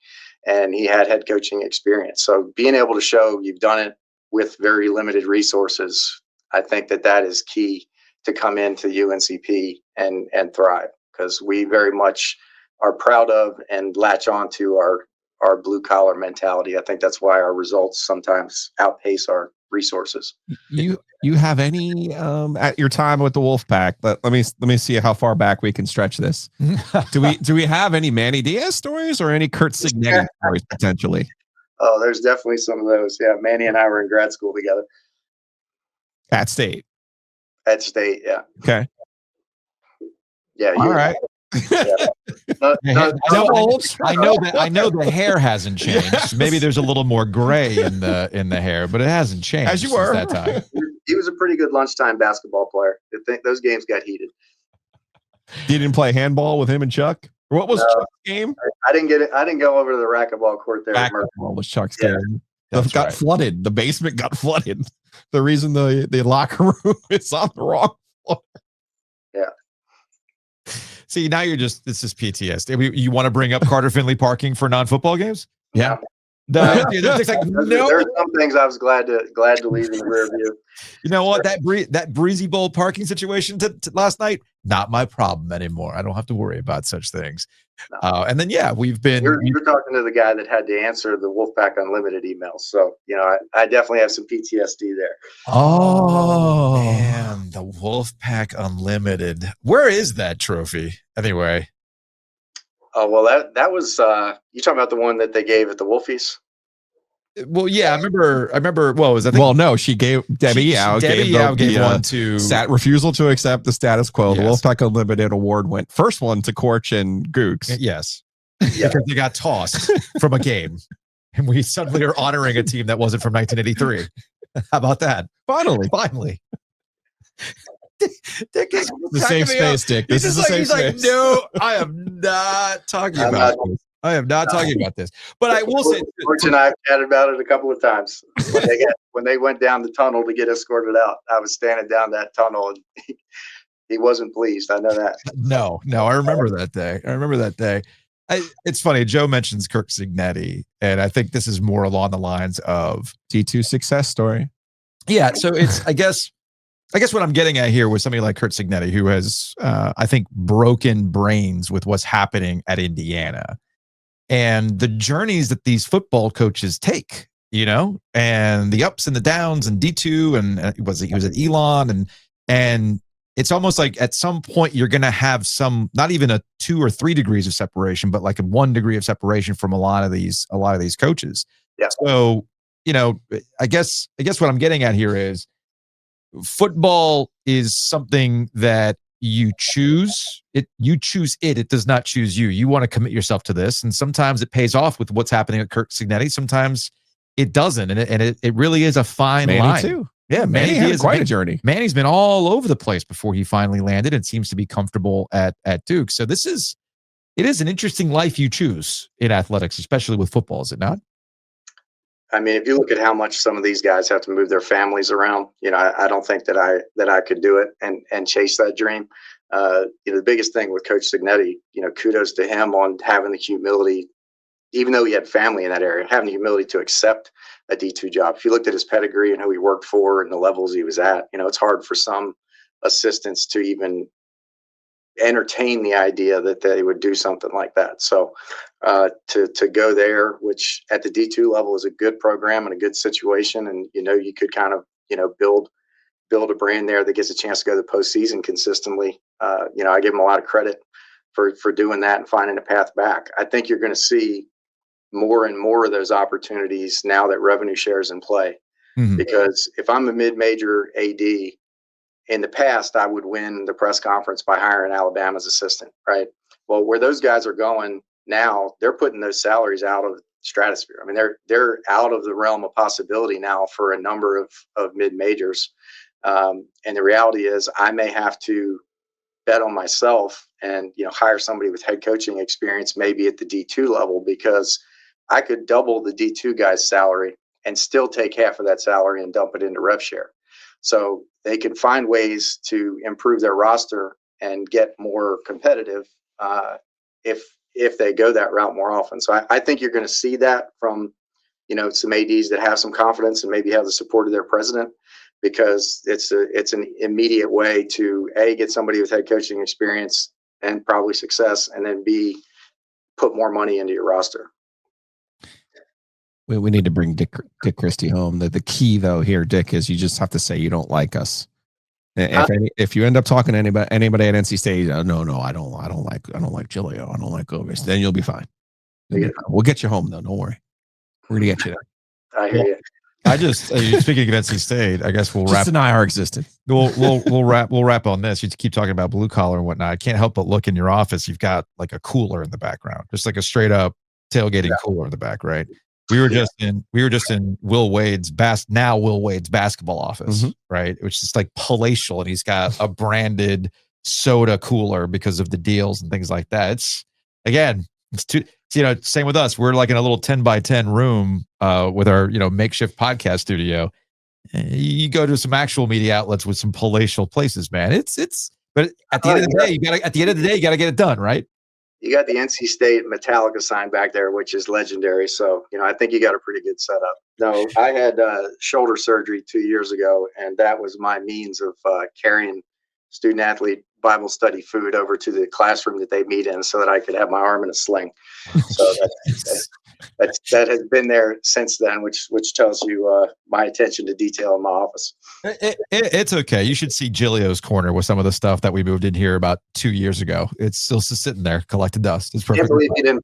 S7: and he had head coaching experience. So being able to show you've done it with very limited resources, I think that is key to come into UNCP and thrive, because we very much are proud of and latch on to our blue collar mentality. I think that's why our results sometimes outpace our resources.
S2: You have any at your time with the Wolfpack? Let me see how far back we can stretch this. Do we have any Manny Diaz stories or any Kurt Signetti stories potentially?
S7: Oh, there's definitely some of those. Yeah, Manny and I were in grad school together.
S2: At State.
S7: At State, yeah.
S2: Okay.
S7: Yeah.
S2: All right.
S7: Yeah.
S1: I know the hair hasn't changed. Maybe there's a little more gray in the hair, but it hasn't changed.
S2: As you were
S1: since that time.
S7: He was a pretty good lunchtime basketball player. I think those games got heated.
S2: You didn't play handball with him and Chuck? What was Chuck's game?
S7: I didn't get it. I didn't go over to the racquetball court there.
S2: Racquetball was Chuck's
S7: Yeah.
S2: game.
S1: That's
S2: Got
S1: right.
S2: flooded. The basement got flooded. The reason the locker room is on the wrong floor.
S7: Yeah.
S1: See, now this is PTSD. You want to bring up Carter-Finley parking for non-football games?
S2: Yeah.
S1: There's
S7: There's some things I was glad to leave in the rear view.
S1: You know what? That Breezy Bowl parking situation last night, not my problem anymore. I don't have to worry about such things.
S7: No.
S1: And then, yeah, we've been.
S7: You're talking to the guy that had to answer the Wolfpack Unlimited emails. So, I definitely have some PTSD there.
S1: Oh, man, the Wolfpack Unlimited. Where is that trophy? Anyway.
S7: Oh, well, that was, you talking about the one that they gave at the Wolfies?
S1: Well, yeah, I remember. Well, was that?
S2: Well, no, she gave Debbie Yao
S1: gave one to
S2: refusal to accept the status quo.
S1: Yes.
S2: The Wolfpack Unlimited award went first one to Korch and Gooks.
S1: Yes. because they got tossed from a game. And we suddenly are honoring a team that wasn't from 1983. How about that? Finally. Dick is
S2: The safe space, Dick. This is the safe space.
S1: He's like, no, I am not talking about this. I am not talking about this. But I will say,
S7: George and I have chatted about it a couple of times. When they went down the tunnel to get escorted out, I was standing down that tunnel, and he wasn't pleased. I know that.
S1: No, I remember that day. It's funny. Joe mentions Kirk Cignetti, and I think this is more along the lines of
S2: D2 success story.
S1: Yeah. So it's, I guess what I'm getting at here with somebody like Kirk Cignetti, who has, I think, broken brains with what's happening at Indiana and the journeys that these football coaches take, and the ups and the downs, and D2, and he was at Elon, and it's almost like at some point you're going to have some, not even a 2 or 3 degrees of separation, but like a 1 degree of separation from a lot of these coaches.
S7: Yeah.
S1: So, I guess what I'm getting at here is football is something that you choose. It does not choose you. You want to commit yourself to this. And sometimes it pays off with what's happening at Kirk Cignetti. Sometimes it doesn't. And it really is a fine line.
S2: Too.
S1: Yeah,
S2: Manny had quite a journey.
S1: Manny's been all over the place before he finally landed and seems to be comfortable at Duke. So it is an interesting life you choose in athletics, especially with football, is it not?
S7: I mean, if you look at how much some of these guys have to move their families around, I don't think that I could do it and chase that dream. The biggest thing with Coach Cignetti, kudos to him on having the humility, even though he had family in that area, having the humility to accept a D2 job. If you looked at his pedigree and who he worked for and the levels he was at, it's hard for some assistants to even entertain the idea that they would do something like that. So to go there, which at the D2 level is a good program and a good situation, and you could kind of build a brand there that gets a chance to go to the postseason consistently. I give him a lot of credit for doing that and finding a path back. I think you're going to see more and more of those opportunities now that revenue share is in play. Mm-hmm. Because if I'm a mid-major AD, in the past, I would win the press conference by hiring Alabama's assistant, right? Well, where those guys are going now, they're putting those salaries out of the stratosphere. I mean, they're out of the realm of possibility now for a number of mid-majors. And the reality is I may have to bet on myself and, hire somebody with head coaching experience, maybe at the D2 level, because I could double the D2 guy's salary and still take half of that salary and dump it into rev share. So they can find ways to improve their roster and get more competitive if they go that route more often. So I think you're going to see that from, some ADs that have some confidence and maybe have the support of their president, because it's an immediate way to A, get somebody with head coaching experience and probably success, and then B, put more money into your roster.
S2: We need to bring Dick Christy home. The key though here, Dick, is you just have to say you don't like us. If you end up talking to anybody at NC State, no, I don't like Giglio, I don't like Ovies, then you'll be fine. We'll get you home though. Don't worry, we're gonna get you there.
S7: I hear you.
S1: I just speaking of NC State, I guess we'll wrap.
S2: Deny our existence.
S1: We'll wrap on this. You keep talking about blue collar and whatnot. I can't help but look in your office. You've got like a cooler in the background, just like a straight up tailgating cooler in the back, right? We were just in Will Wade's basketball office, right? Which is like palatial, and he's got a branded soda cooler because of the deals and things like that. It's too, same with us. We're like in a little 10x10 room with our makeshift podcast studio. You go to some actual media outlets with some palatial places, man. But at the end of the day, you gotta get it done, right?
S7: You got the NC State Metallica sign back there, which is legendary. So, I think you got a pretty good setup. No, I had shoulder surgery 2 years ago, and that was my means of carrying student athlete Bible study food over to the classroom that they meet in so that I could have my arm in a sling. So that has been there since then, which tells you my attention to detail in my office.
S1: It's okay. You should see Giglio's corner with some of the stuff that we moved in here about 2 years ago. It's still sitting there collecting dust. It's perfect.
S7: I can't believe he didn't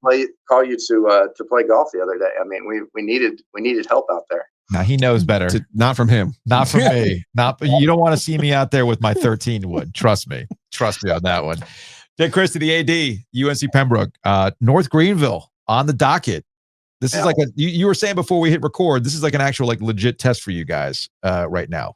S7: call you to play golf the other day. I mean, we needed help out there.
S1: Now he knows better.
S2: Not from him.
S1: Not from me. You don't want to see me out there with my 13 wood. Trust me on that one. Dick Christy, the AD, UNC-Pembroke, North Greenville on the docket. This is like you were saying before we hit record, this is like an actual like legit test for you guys right now.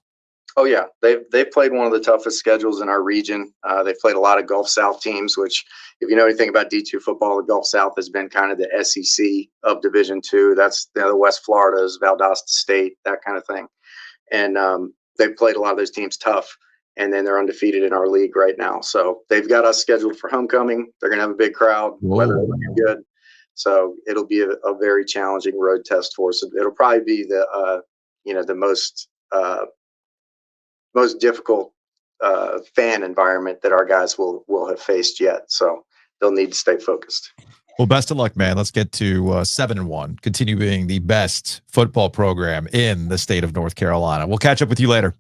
S7: Oh yeah, they've played one of the toughest schedules in our region. They've played a lot of Gulf South teams, which, if you know anything about D2 football, the Gulf South has been kind of the SEC of Division II. That's the West Florida's, Valdosta State, that kind of thing. And they've played a lot of those teams tough, and then they're undefeated in our league right now. So they've got us scheduled for homecoming. They're going to have a big crowd. Weather looking good. So it'll be a very challenging road test for us. It'll probably be the most difficult fan environment that our guys will have faced yet. So they'll need to stay focused.
S1: Well, best of luck, man. Let's get to 7-1. Continue being the best football program in the state of North Carolina. We'll catch up with you later.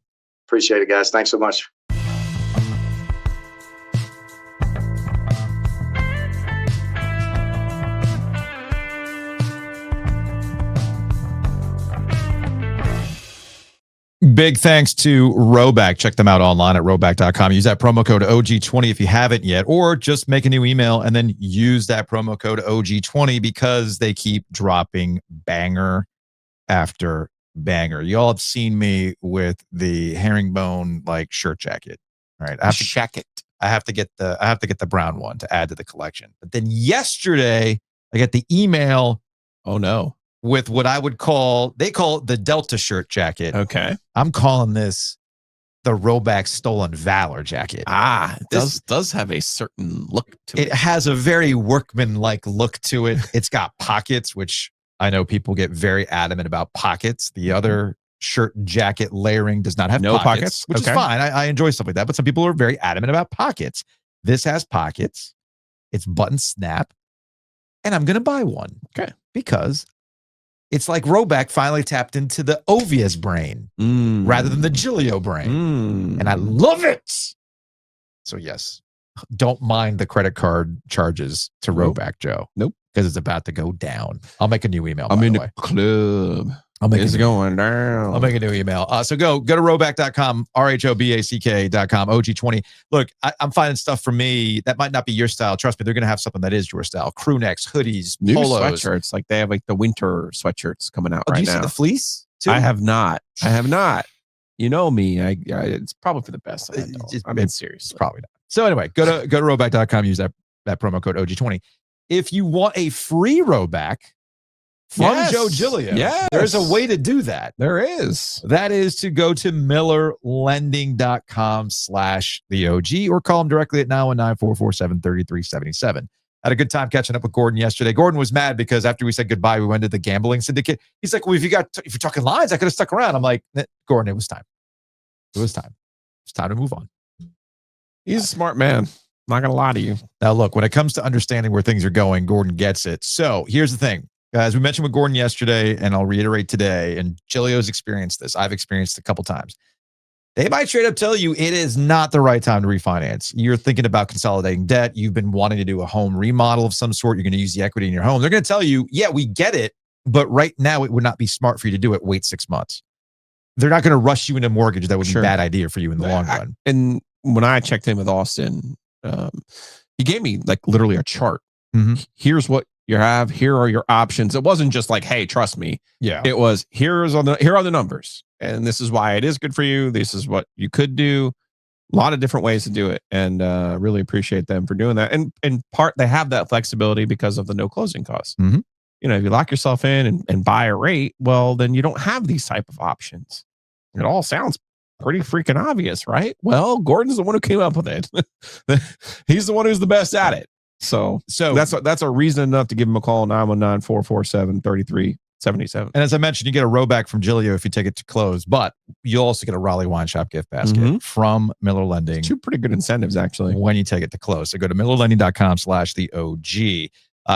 S7: Appreciate it, guys. Thanks so much.
S1: Big thanks to Roback. Check them out online at roback.com. Use that promo code OG20 if you haven't yet, or just make a new email and then use that promo code OG20 because they keep dropping banger after banger. You all have seen me with the herringbone like shirt jacket, right? I have to get the brown one to add to the collection. But then yesterday I got the email.
S2: Oh no.
S1: With what I would call, they call it the Delta shirt jacket.
S2: Okay.
S1: I'm calling this the Roback Stolen Valor jacket.
S2: It does have a certain look to it.
S1: It has a very workman-like look to it. It's got pockets, which I know people get very adamant about pockets. The other shirt jacket layering does not have pockets, which is fine. I enjoy stuff like that. But some people are very adamant about pockets. This has pockets. It's button snap. And I'm going to buy one.
S2: Okay.
S1: Because it's like Roback finally tapped into the Ovies brain rather than the Giglio brain. And I love it. So, yes, don't mind the credit card charges to Roback, Joe.
S2: Nope.
S1: Because it's about to go down. I'll make a new email.
S2: I'm in the club. It's going down.
S1: I'll make a new email. So go to roback.com, RHOBACK.com, OG20. Look, I'm finding stuff for me that might not be your style. Trust me, they're going to have something that is your style. Crew necks, hoodies,
S2: new
S1: polos.
S2: Sweatshirts. Like they have like the winter sweatshirts coming out right
S1: do you
S2: now.
S1: see the fleece too?
S2: I have not. You know me. It's probably for the best. I'm serious.
S1: It's probably not. So anyway, go to roback.com, use that promo code OG20. If you want a free Roback from Joe Giglio, there's a way to do that.
S2: There is.
S1: That is to go to millerlending.com/theOG or call him directly at 919-447-3377. Had a good time catching up with Gordon yesterday. Gordon was mad because after we said goodbye, we went to the Gambling Syndicate. He's like, well, if you're talking lines, I could have stuck around. I'm like, Gordon, it was time. It's time to move on.
S2: He's a smart man. Not going to lie to you.
S1: Now, look, when it comes to understanding where things are going, Gordon gets it. So here's the thing. As we mentioned with Gordon yesterday, and I'll reiterate today, and Giglio's experienced this. I've experienced it a couple times. They might straight up tell you it is not the right time to refinance. You're thinking about consolidating debt. You've been wanting to do a home remodel of some sort. You're going to use the equity in your home. They're going to tell you, yeah, we get it, but right now it would not be smart for you to do it. Wait 6 months. They're not going to rush you into mortgage. That would be a bad idea for you in the long run.
S2: And when I checked in with Austin, he gave me like literally a chart. Here's what you have. Here are your options. It wasn't just like, hey, trust me.
S1: Yeah.
S2: It was here are the numbers, and this is why it is good for you. This is what you could do. A lot of different ways to do it, and really appreciate them for doing that. And in part, they have that flexibility because of the no closing costs. You know, if you lock yourself in and buy a rate, well, then you don't have these type of options. It all sounds pretty freaking obvious, right? Well, Gordon's the one who came up with it. He's the one who's the best at it. So that's a reason enough to give him a call, 919-447-3377.
S1: And as I mentioned, you get a Roback from Giglio if you take it to close, but you'll also get a Raleigh Wine Shop gift basket from Miller Lending.
S2: Two pretty good incentives, actually,
S1: when you take it to close. So go to millerlending.com/theOG.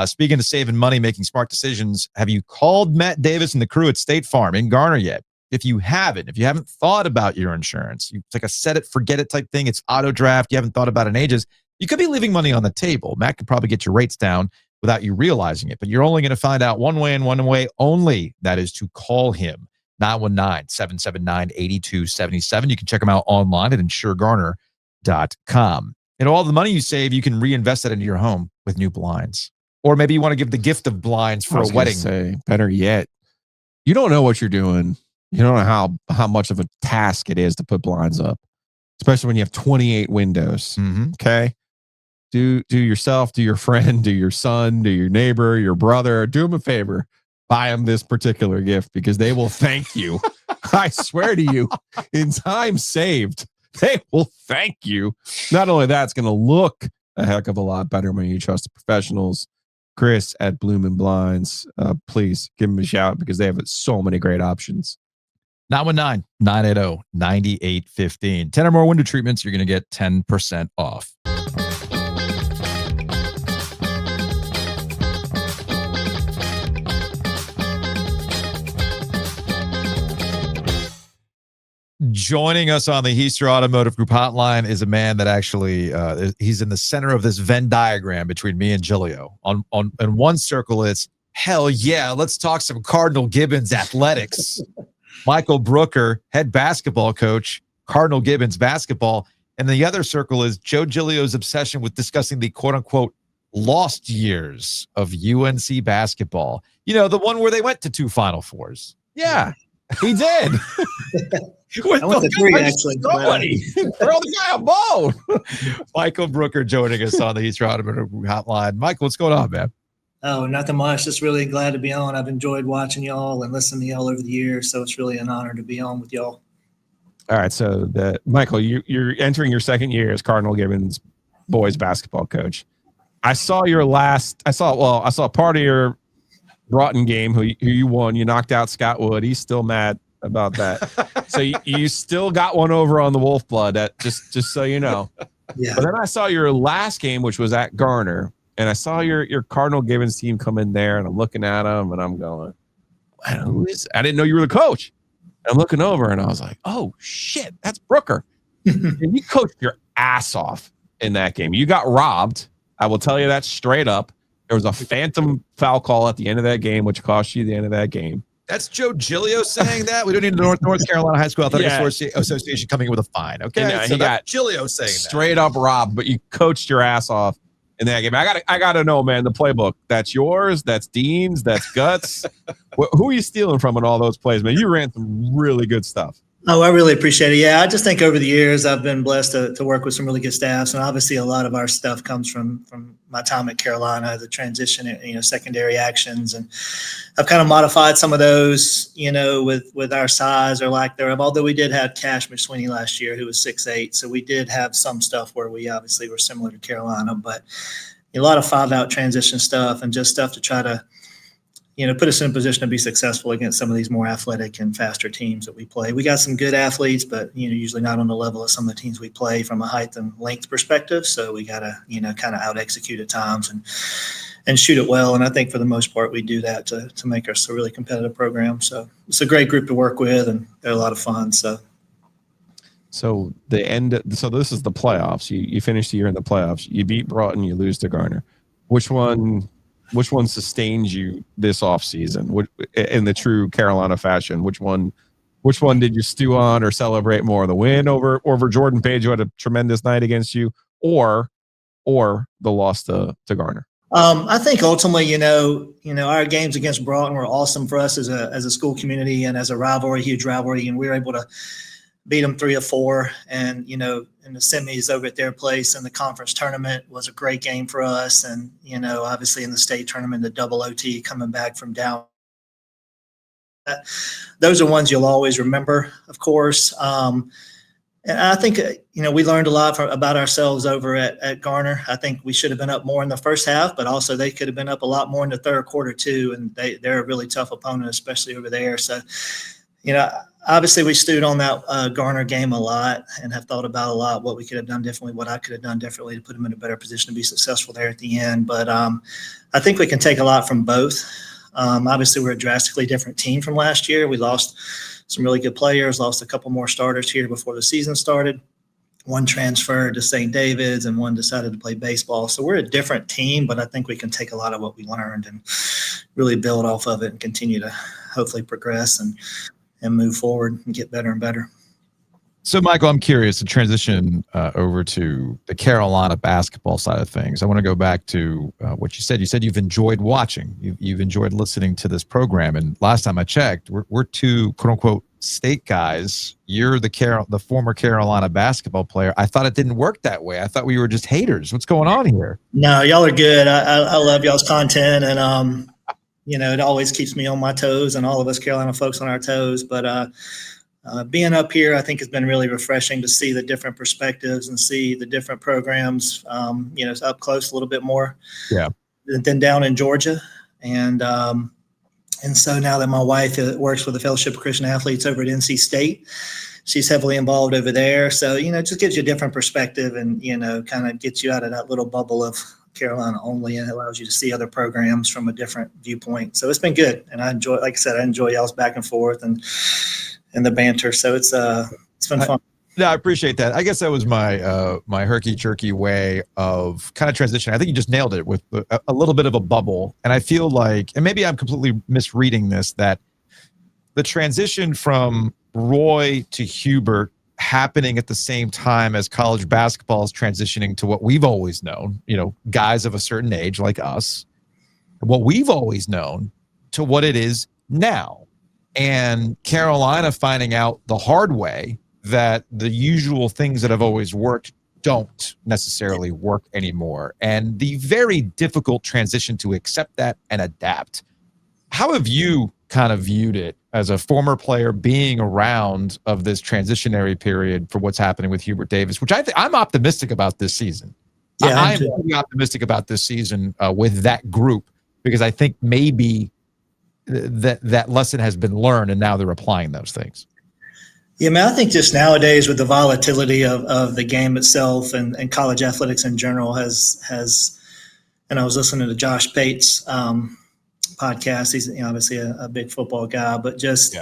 S1: Speaking of saving money, making smart decisions, have you called Matt Davis and the crew at State Farm in Garner yet? If you haven't thought about your insurance, it's like a set it, forget it type thing. It's auto draft. You haven't thought about it in ages. You could be leaving money on the table. Matt could probably get your rates down without you realizing it, but you're only going to find out one way and one way only. That is to call him, 919-779-8277. You can check him out online at insuregarner.com. And all the money you save, you can reinvest it into your home with new blinds. Or maybe you want to give the gift of blinds for a wedding.
S2: Say, better yet, you don't know what you're doing. You don't know how much of a task it is to put blinds up, especially when you have 28 windows. Okay. Do yourself, do your friend, do your son, do your neighbor, your brother, do them a favor. Buy them this particular gift because they will thank you. I swear to you, in time saved, they will thank you. Not only that, it's going to look a heck of a lot better when you trust the professionals. Chris at Bloom and Blinds, please give them a shout because they have so many great options.
S1: 919-980-9815. 10 or more window treatments, you're going to get 10% off. Joining us on the Heister Automotive Group hotline is a man that actually he's in the center of this Venn diagram between me and Giglio. On one circle, it's hell yeah, let's talk some Cardinal Gibbons athletics. Michael Brooker, head basketball coach, Cardinal Gibbons basketball, and the other circle is Joe Giglio's obsession with discussing the quote unquote lost years of UNC basketball. You know, the one where they went to 2 Final Fours.
S2: Yeah, he did.
S8: I went to 3 actually.
S2: Somebody throw the guy a bone.
S1: Michael Brooker joining us on the Heister Automotive hotline. Michael, what's going on, man?
S8: Oh, nothing much. Just really glad to be on. I've enjoyed watching y'all and listening to y'all over the years, so it's really an honor to be on with y'all.
S2: All right, so Michael, you're entering your second year as Cardinal Gibbons boys basketball coach. I saw part of your Broughton game who you won. You knocked out Scott Wood. He's still mad about that. So you still got one over on the Wolf Blood. That just so you know.
S8: Yeah.
S2: But then I saw your last game, which was at Garner, and I saw your Cardinal Gibbons team come in there, and I'm looking at them, and I'm going, who is? I didn't know you were the coach. I'm looking over, and I was like, oh shit, that's Brooker. And you coached your ass off in that game. You got robbed. I will tell you that straight up. There was a phantom foul call at the end of that game, which cost you the end of that game.
S1: That's Joe Giglio saying that. We don't need the North Carolina High School Athletic Association coming in with a fine. Okay,
S2: so
S1: he got Giglio saying
S2: straight up robbed, but you coached your ass off in that game. I gotta know, man. The playbook. That's yours. That's Dean's. That's Guts. Who are you stealing from in all those plays, man? You ran some really good stuff.
S8: Oh, I really appreciate it. Yeah, I just think over the years I've been blessed to work with some really good staffs, and obviously a lot of our stuff comes from my time at Carolina, the transition, secondary actions, and I've kind of modified some of those, with our size or lack thereof. Although we did have Cash McSweeney last year, who was 6'8", so we did have some stuff where we obviously were similar to Carolina, but a lot of 5-out transition stuff and just stuff to try to put us in a position to be successful against some of these more athletic and faster teams that we play. We got some good athletes, but, usually not on the level of some of the teams we play from a height and length perspective. So we got to, kind of out execute at times and shoot it well. And I think for the most part, we do that to make us a really competitive program. So it's a great group to work with and they're a lot of fun. So
S2: this is the playoffs. You finish the year in the playoffs. You beat Broughton, you lose to Garner. Which one sustains you this offseason in the true Carolina fashion? Which one did you stew on or celebrate more? The win over Jordan Page, who had a tremendous night against you, or the loss to Garner?
S8: I think ultimately, our games against Broughton were awesome for us as a school community and as a rivalry, huge rivalry, and we were able to beat them 3 or 4, and in the semis over at their place in the conference tournament was a great game for us, and obviously in the state tournament, the double OT coming back from down. Those are ones you'll always remember, of course. And I think we learned a lot about ourselves over at Garner. I think we should have been up more in the first half, but also they could have been up a lot more in the third quarter too. And they're a really tough opponent, especially over there. So obviously we stewed on that Garner game a lot and have thought about a lot what we could have done differently, what I could have done differently to put them in a better position to be successful there at the end. But I think we can take a lot from both. Obviously, we're a drastically different team from last year. We lost some really good players, lost a couple more starters here before the season started. One transferred to St. David's and one decided to play baseball. So we're a different team, but I think we can take a lot of what we learned and really build off of it and continue to hopefully progress and move forward and get better and better.
S1: So, Michael, I'm curious to transition over to the Carolina basketball side of things. I want to go back to what you said. You said you've enjoyed watching. You've enjoyed listening to this program. And last time I checked, we're two quote unquote state guys. You're the former Carolina basketball player. I thought it didn't work that way. I thought we were just haters. What's going on here?
S8: No, y'all are good. I love y'all's content, and it always keeps me on my toes, and all of us Carolina folks on our toes. But being up here, I think has been really refreshing to see the different perspectives and see the different programs, up close a little bit more than down in Georgia. And so now that my wife works with the Fellowship of Christian Athletes over at NC State, she's heavily involved over there. So, it just gives you a different perspective and, kind of gets you out of that little bubble of Carolina only, and it allows you to see other programs from a different viewpoint. So it's been good. And I enjoy y'all's back and forth and the banter. So it's been fun.
S1: No, I appreciate that. I guess that was my herky-jerky way of kind of transitioning. I think you just nailed it with a little bit of a bubble. And I feel like, and maybe I'm completely misreading this, that the transition from Roy to Hubert happening at the same time as college basketball is transitioning to what we've always known, guys of a certain age like us, what we've always known to what it is now. And Carolina finding out the hard way that the usual things that have always worked don't necessarily work anymore. And the very difficult transition to accept that and adapt. How have you kind of viewed it as a former player being around of this transitionary period for what's happening with Hubert Davis, which I'm optimistic about this season.
S8: Yeah,
S1: I'm pretty optimistic about this season with that group, because I think maybe that lesson has been learned and now they're applying those things.
S8: Yeah, man, I think just nowadays with the volatility of the game itself and college athletics in general has, and I was listening to Josh Pate's podcast. He's obviously a big football guy, but just,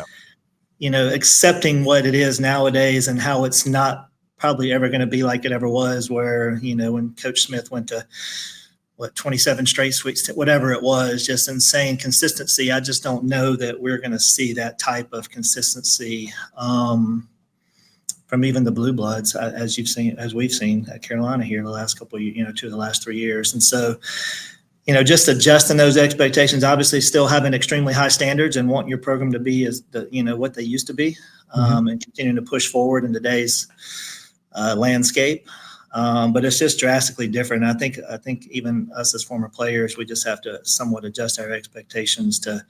S8: accepting what it is nowadays and how it's not probably ever going to be like it ever was, where, when Coach Smith went to 27 straight weeks, whatever it was, just insane consistency. I just don't know that we're going to see that type of consistency from even the Blue Bloods, as we've seen at Carolina here the last couple of years, 2 of the last 3 years. And so, just adjusting those expectations, obviously still having extremely high standards and want your program to be as what they used to be, and continuing to push forward in today's landscape. But it's just drastically different. I think even us as former players, we just have to somewhat adjust our expectations to,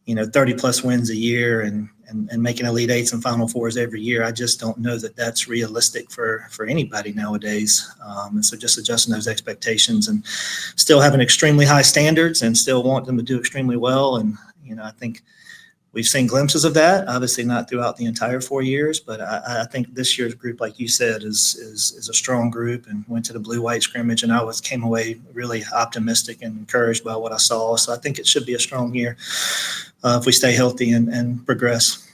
S8: 30 plus wins a year and making Elite Eights and Final Fours every year. I just don't know that that's realistic for anybody nowadays. And so just adjusting those expectations and still having extremely high standards and still want them to do extremely well. And, I think we've seen glimpses of that, obviously not throughout the entire 4 years, but I think this year's group, like you said, is a strong group, and went to the blue-white scrimmage, and I came away really optimistic and encouraged by what I saw. So I think it should be a strong year if we stay healthy and progress.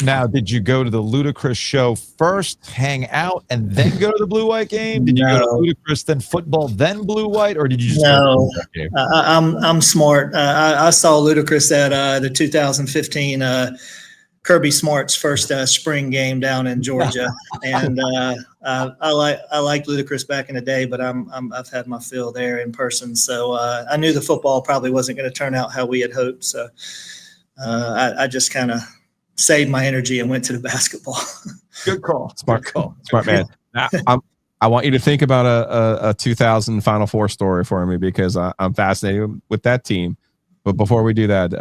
S1: Now, did you go to the Ludacris show first, hang out, and then go to the blue-white game? Did you go to Ludacris, then football, then blue-white, or did you just go to the game?
S8: I'm smart. I saw Ludacris at the 2015 Kirby Smart's first spring game down in Georgia, and I liked Ludacris back in the day, but I've had my fill there in person. So I knew the football probably wasn't going to turn out how we had hoped. So I just kind of saved my energy and went to the basketball.
S1: Good call.
S2: Smart man. I want you to think about a 2000 Final Four story for me, because I'm fascinated with that team. But before we do that,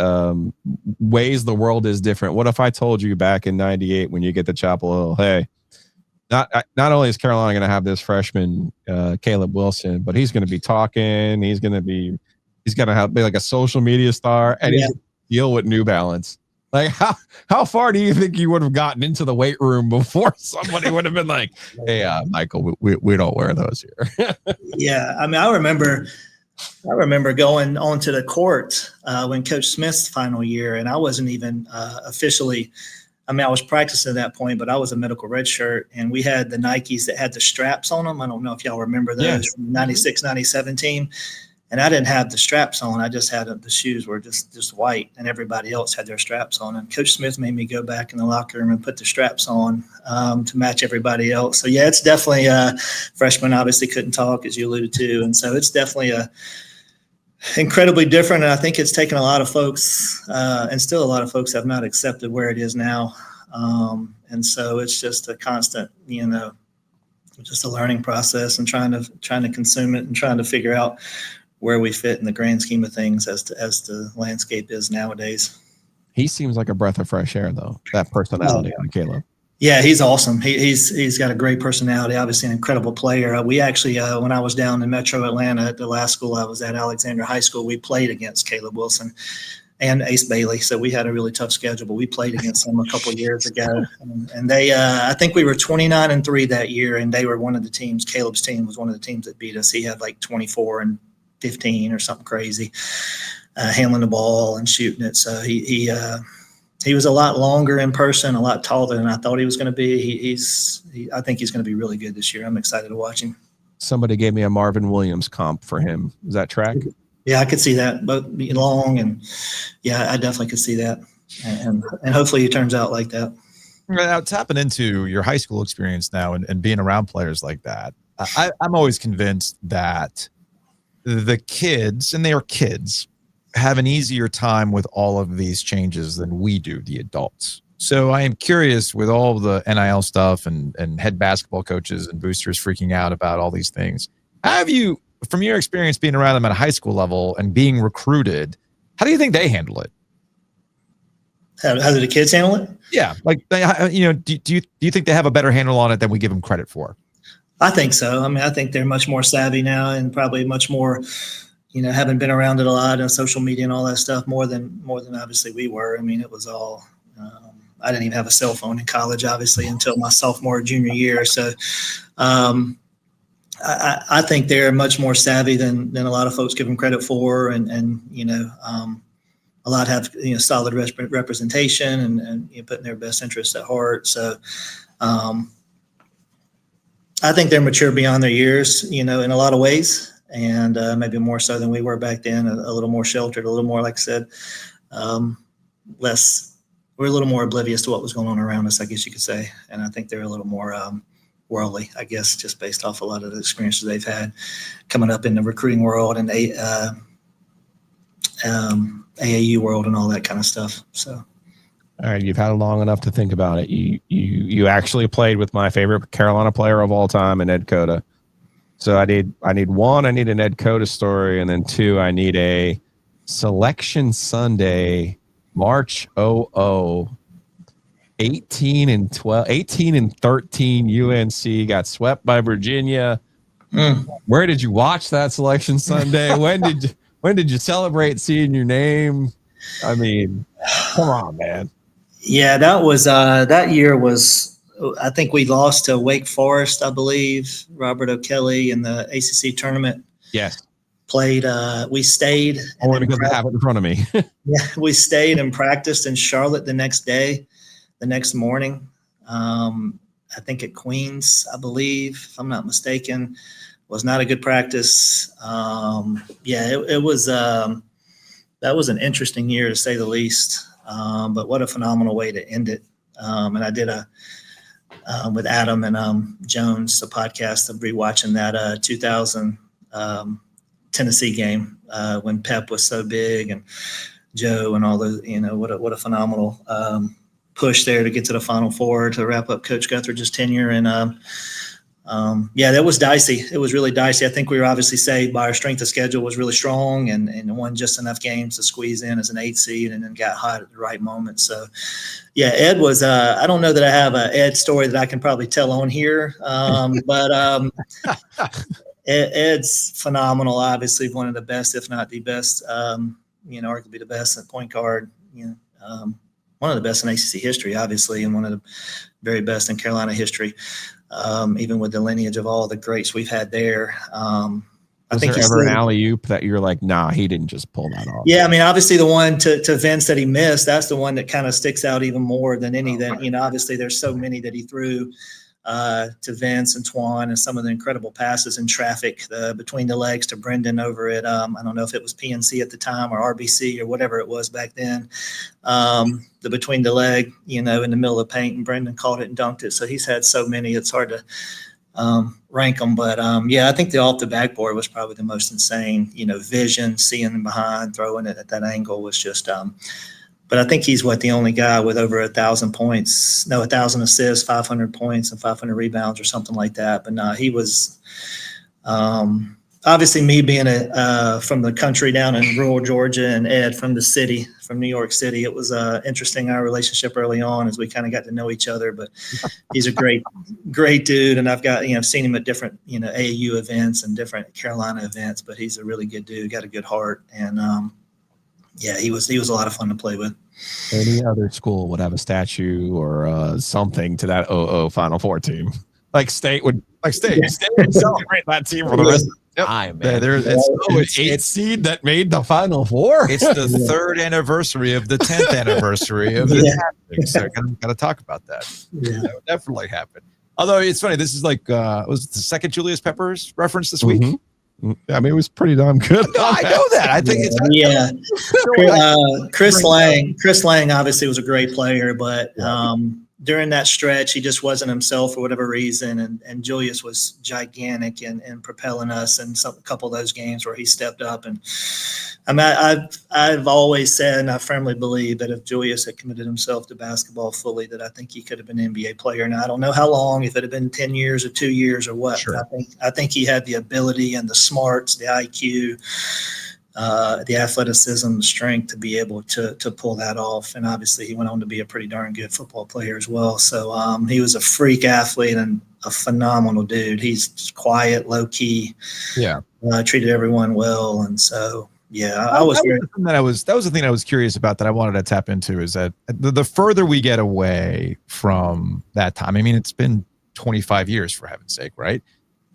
S2: ways the world is different. What if I told you back in have when you get to Chapel Hill, hey, not only is Carolina going to have this freshman Caleb Wilson, but he's going to be talking. He's going to be like a social media star, and he's going to deal with New Balance. Like, how far do you think you would have gotten into the weight room before somebody would have been like, hey, Michael, we don't wear those here?
S8: Yeah. I mean, I remember going onto the court when Coach Smith's final year, and I wasn't even officially, I was practicing at that point, but I was a medical red shirt, and we had the Nikes that had the straps on them. I don't know if y'all remember those from the 96-97 team. And I didn't have the straps on. I just had the shoes were just white, and everybody else had their straps on. And Coach Smith made me go back in the locker room and put the straps on to match everybody else. So yeah, it's definitely freshmen obviously couldn't talk, as you alluded to, and so it's definitely incredibly different. And I think it's taken a lot of folks, and still a lot of folks have not accepted where it is now. And so it's just a constant, just a learning process and trying to consume it and trying to figure out where we fit in the grand scheme of things as the landscape is nowadays.
S2: He seems like a breath of fresh air, though. That personality on Caleb.
S8: Yeah, he's awesome. He's got a great personality. Obviously, an incredible player. We actually, when I was down in Metro Atlanta at the last school I was at, Alexander High School, we played against Caleb Wilson and Ace Bailey. So we had a really tough schedule, but we played against them a couple of years ago. And they, I think we were 29-3 that year, and they were one of the teams. Caleb's team was one of the teams that beat us. He had like 24-15 or something crazy, handling the ball and shooting it. So he was a lot longer in person, a lot taller than I thought he was going to be. I think he's going to be really good this year. I'm excited to watch him.
S2: Somebody gave me a Marvin Williams comp for him. Is that track?
S8: Yeah, I could see that, but being long, and yeah, I definitely could see that, and hopefully he turns out like that.
S1: Now, tapping into your high school experience now and being around players like that, I'm always convinced that the kids, and they are kids, have an easier time with all of these changes than we do, the adults. So I am curious, with all the NIL stuff and head basketball coaches and boosters freaking out about all these things, have you, from your experience being around them at a high school level and being recruited, how do you think they handle it?
S8: How do the kids handle it?
S1: Yeah, like do you think they have a better handle on it than we give them credit for?
S8: I think so. I mean, I think they're much more savvy now, and probably much more, having been around it a lot and social media and all that stuff more than obviously we were. I mean, it was all. I didn't even have a cell phone in college, obviously, until my sophomore or junior year. So. I think they're much more savvy than a lot of folks give them credit for, and a lot have solid representation and putting their best interests at heart. So I think they're mature beyond their years, in a lot of ways, and maybe more so than we were back then. A little more sheltered, a little more, like I said, less. We're a little more oblivious to what was going on around us, I guess you could say, and I think they're a little more. Worldly, I guess, just based off a lot of the experiences they've had coming up in the recruiting world and AAU world and all that kind of stuff. So,
S2: all right, you've had long enough to think about it. You actually played with my favorite Carolina player of all time, in Ed Cota. So I need one, I need an Ed Cota story, and then two, I need a Selection Sunday, March 00. 18 and 13 UNC got swept by Virginia. Where did you watch that Selection Sunday? When did you celebrate seeing your name? I mean, come on, man.
S8: Yeah, that was that year was, I think we lost to Wake Forest, I believe. Robert O'Kelly in the ACC tournament.
S2: Yes.
S8: Played. We stayed.
S2: Only because I have it in front of me.
S8: Yeah, we stayed and practiced in Charlotte the next morning. I think at Queens, I believe, if I'm not mistaken. Was not a good practice. It was that was an interesting year, to say the least. But what a phenomenal way to end it. And I did with Adam and Jones, a podcast of rewatching that 2000 Tennessee game when Pep was so big, and Joe and all those. What a phenomenal push there to get to the Final Four to wrap up Coach Guthridge's tenure. And that was dicey. It was really dicey. I think we were obviously saved by our strength of schedule was really strong and won just enough games to squeeze in as an 8 seed, and then got hot at the right moment. So yeah, Ed was, I don't know that I have a Ed story that I can probably tell on here. But Ed's phenomenal. Obviously one of the best, if not the best, arguably the best at point guard, one of the best in ACC history, obviously, and one of the very best in Carolina history, even with the lineage of all the greats we've had there.
S2: I think there ever an alley-oop that you're like, nah, he didn't just pull that off?
S8: Yeah, I mean, obviously the one to Vince that he missed, that's the one that kind of sticks out even more than any that, obviously there's so many that he threw. to Vince and Twan, and some of the incredible passes in traffic between the legs to Brendan over at, I don't know if it was PNC at the time or RBC or whatever it was back then. The between the leg, in the middle of paint, and Brendan caught it and dunked it. So he's had so many, it's hard to rank them. But I think the off the backboard was probably the most insane, vision, seeing them behind, throwing it at that angle was just, but I think he's the only guy with over 1,000 points, 1,000 assists, 500 points, and 500 rebounds or something like that. But no, he was obviously, me being from the country down in rural Georgia, and Ed from the city, from New York City. It was interesting, our relationship early on as we kind of got to know each other. But he's a great dude, and I've seen him at different AAU events and different Carolina events. But he's a really good dude, got a good heart, and he was a lot of fun to play with.
S2: Any other school would have a statue or something to that 00 Final Four team. Like State would celebrate that team for the rest of the time. Man. It's 8th seed that made the Final Four.
S1: It's the 3rd anniversary of the 10th anniversary of the so got to talk about that.
S8: Yeah.
S1: That would definitely happen. Although it's funny, this is was it the second Julius Peppers reference this week?
S2: I mean, it was pretty damn good.
S1: No, I know that. I think it's
S8: Chris Lang obviously was a great player, but during that stretch, he just wasn't himself for whatever reason. And Julius was gigantic in propelling us in a couple of those games where he stepped up. And I mean, I've always said, and I firmly believe, that if Julius had committed himself to basketball fully, that I think he could have been an NBA player. Now, I don't know how long, if it had been 10 years or 2 years or what.
S1: Sure.
S8: I think he had the ability and the smarts, the IQ, the athleticism, the strength to be able to pull that off. And obviously he went on to be a pretty darn good football player as well. So he was a freak athlete and a phenomenal dude. He's quiet, low key.
S1: Yeah.
S8: Treated everyone well. And so, I was very.
S1: That was the thing I was curious about that I wanted to tap into, is that the further we get away from that time, I mean, it's been 25 years for heaven's sake, right?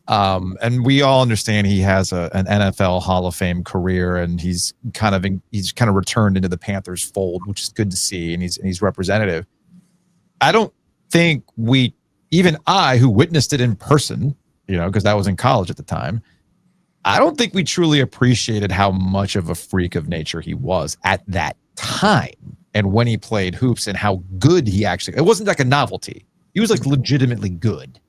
S1: And we all understand he has an NFL Hall of Fame career, and he's kind of returned into the Panthers fold, which is good to see. And he's representative. I don't think even I, who witnessed it in person, because I was in college at the time, I don't think we truly appreciated how much of a freak of nature he was at that time. And when he played hoops, and how good it wasn't like a novelty. He was like legitimately good.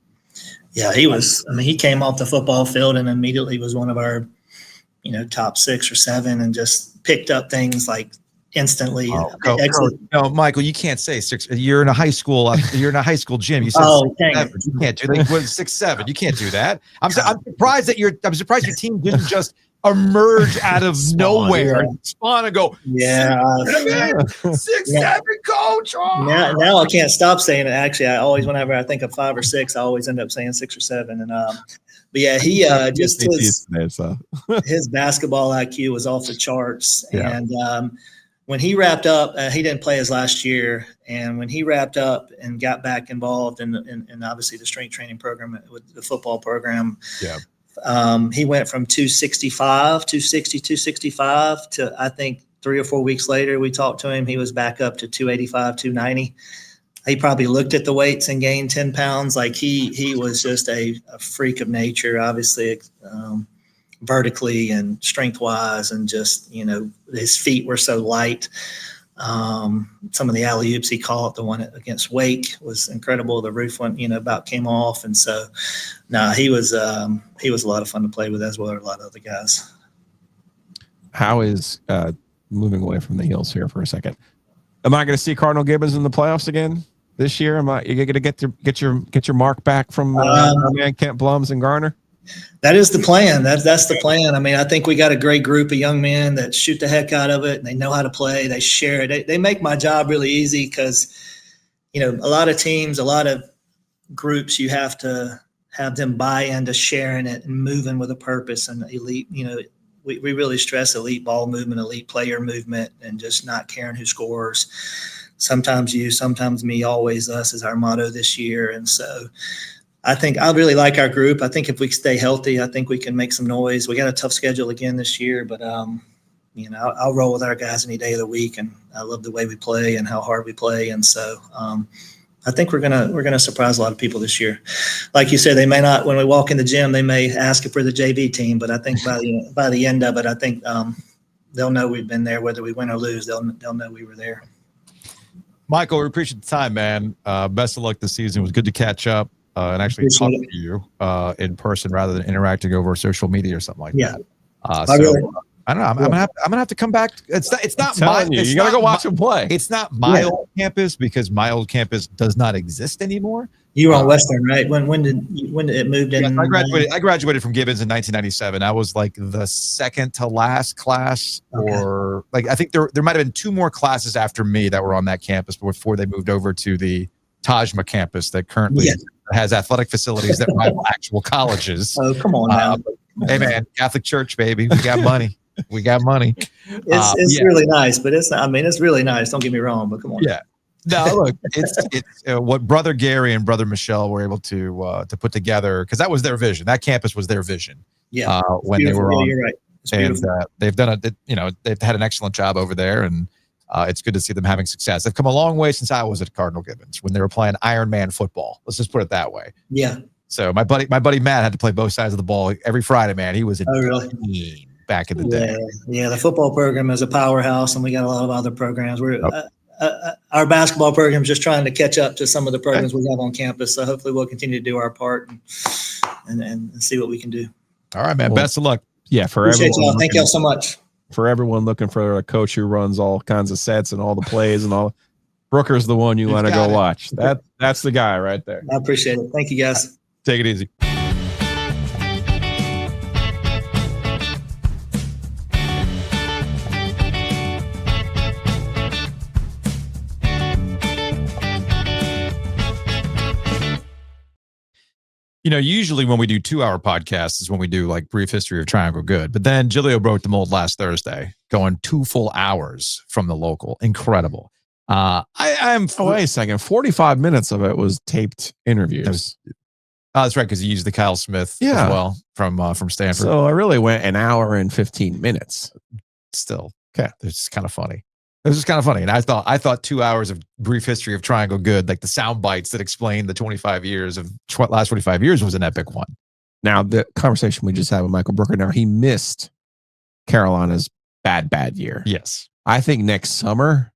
S8: Yeah, he was. I mean, he came off the football field and immediately was one of our, top 6 or 7, and just picked up things like instantly.
S1: No, Michael, you can't say 6. You're in a high school. You're in a high school gym. You said 6, 7. You can't do that. 6, 7. You can't do that. I'm surprised that your team didn't just emerge out of nowhere and spawn and go, 6, 7, coach. Oh.
S8: Now I can't stop saying it. Actually, I always, whenever I think of 5 or 6, I always end up saying 6 or 7. And but yeah, he just his basketball IQ was off the charts. Yeah. And when he wrapped up, he didn't play his last year. And when he wrapped up and got back involved in obviously the strength training program with the football program, he went from 260, 265 to, I think, 3 or 4 weeks later, we talked to him. He was back up to 285, 290. He probably looked at the weights and gained 10 pounds. Like he was just a freak of nature, obviously, vertically and strength wise, and just, his feet were so light. Some of the alley-oops he caught, the one against Wake, was incredible. The roof went, about came off. And so, he was a lot of fun to play with, as well as a lot of other guys.
S2: How is moving away from the Heels here for a second? Am I going to see Cardinal Gibbons in the playoffs again this year? You going to get your mark back from man Kent Blums and Garner?
S8: That is the plan. That's the plan. I mean, I think we got a great group of young men that shoot the heck out of it, and they know how to play. They share it. They make my job really easy because, a lot of teams, a lot of groups, you have to have them buy into sharing it and moving with a purpose. And elite, we really stress elite ball movement, elite player movement, and just not caring who scores. Sometimes you, sometimes me, always us is our motto this year. And so I think I really like our group. I think if we stay healthy, I think we can make some noise. We got a tough schedule again this year, but I'll roll with our guys any day of the week, and I love the way we play and how hard we play. And so I think we're gonna surprise a lot of people this year. Like you said, they may not, when we walk in the gym, they may ask if we're the JV team, but I think by the end of it, I think they'll know we've been there, whether we win or lose. They'll know we were there.
S1: Michael, we appreciate the time, man. Best of luck this season. It was good to catch up and actually talk to you in person rather than interacting over social media or something like that. I don't know. I'm gonna have to come back. It's not my.
S2: You gotta go watch them play.
S1: It's not my old campus because my old campus does not exist anymore.
S8: You were on Western, right? When did it moved in?
S1: Yeah, I graduated from Gibbons in 1997. I was like the second to last class, or like I think there might have been 2 more classes after me that were on that campus before they moved over to the Tajma campus that currently has athletic facilities that rival actual colleges.
S8: Oh, come on now.
S1: Hey man, Catholic Church, baby, we got money. We got money.
S8: It's really nice, but it's really nice. Don't get me wrong, but come on.
S1: Yeah. No, look, it's what Brother Gary and Brother Michelle were able to put together, because that was their vision. That campus was their vision.
S8: Yeah.
S1: When they were on.
S8: You're right.
S1: And they've done they've had an excellent job over there, and it's good to see them having success. They've come a long way since I was at Cardinal Gibbons when they were playing Iron Man football. Let's just put it that way.
S8: Yeah.
S1: So my buddy Matt had to play both sides of the ball every Friday. Man, he was
S8: really?
S1: Back in the day.
S8: Yeah. The football program is a powerhouse, and we got a lot of other programs. Our basketball program is just trying to catch up to some of the programs we have on campus. So hopefully we'll continue to do our part and see what we can do.
S1: All right, man. Best of luck.
S2: Yeah, for
S8: Appreciate
S2: everyone.
S8: y'all. Thank y'all so much.
S2: For everyone looking for a coach who runs all kinds of sets and all the plays and all, Brooker's the one you want to go watch. That's the guy right there.
S8: I appreciate it. Thank you, guys.
S1: Take it easy. Usually when we do 2-hour podcasts is when we do like brief history of Triangle Good. But then Giglio broke the mold last Thursday, going 2 full hours from the local. Incredible.
S2: Wait a second. 45 minutes of it was taped interviews.
S1: That's right, because he used the Kyle Smith as well from Stanford.
S2: So I really went an hour and 15 minutes.
S1: Still, it's kind of funny. It was just kind of funny. And I thought 2 hours of brief history of Triangle Good, like the sound bites that explain the 25 years of last 25 years, was an epic one.
S2: Now, the conversation we just had with Michael Brooker, now he missed Carolina's bad year.
S1: Yes.
S2: I think next summer,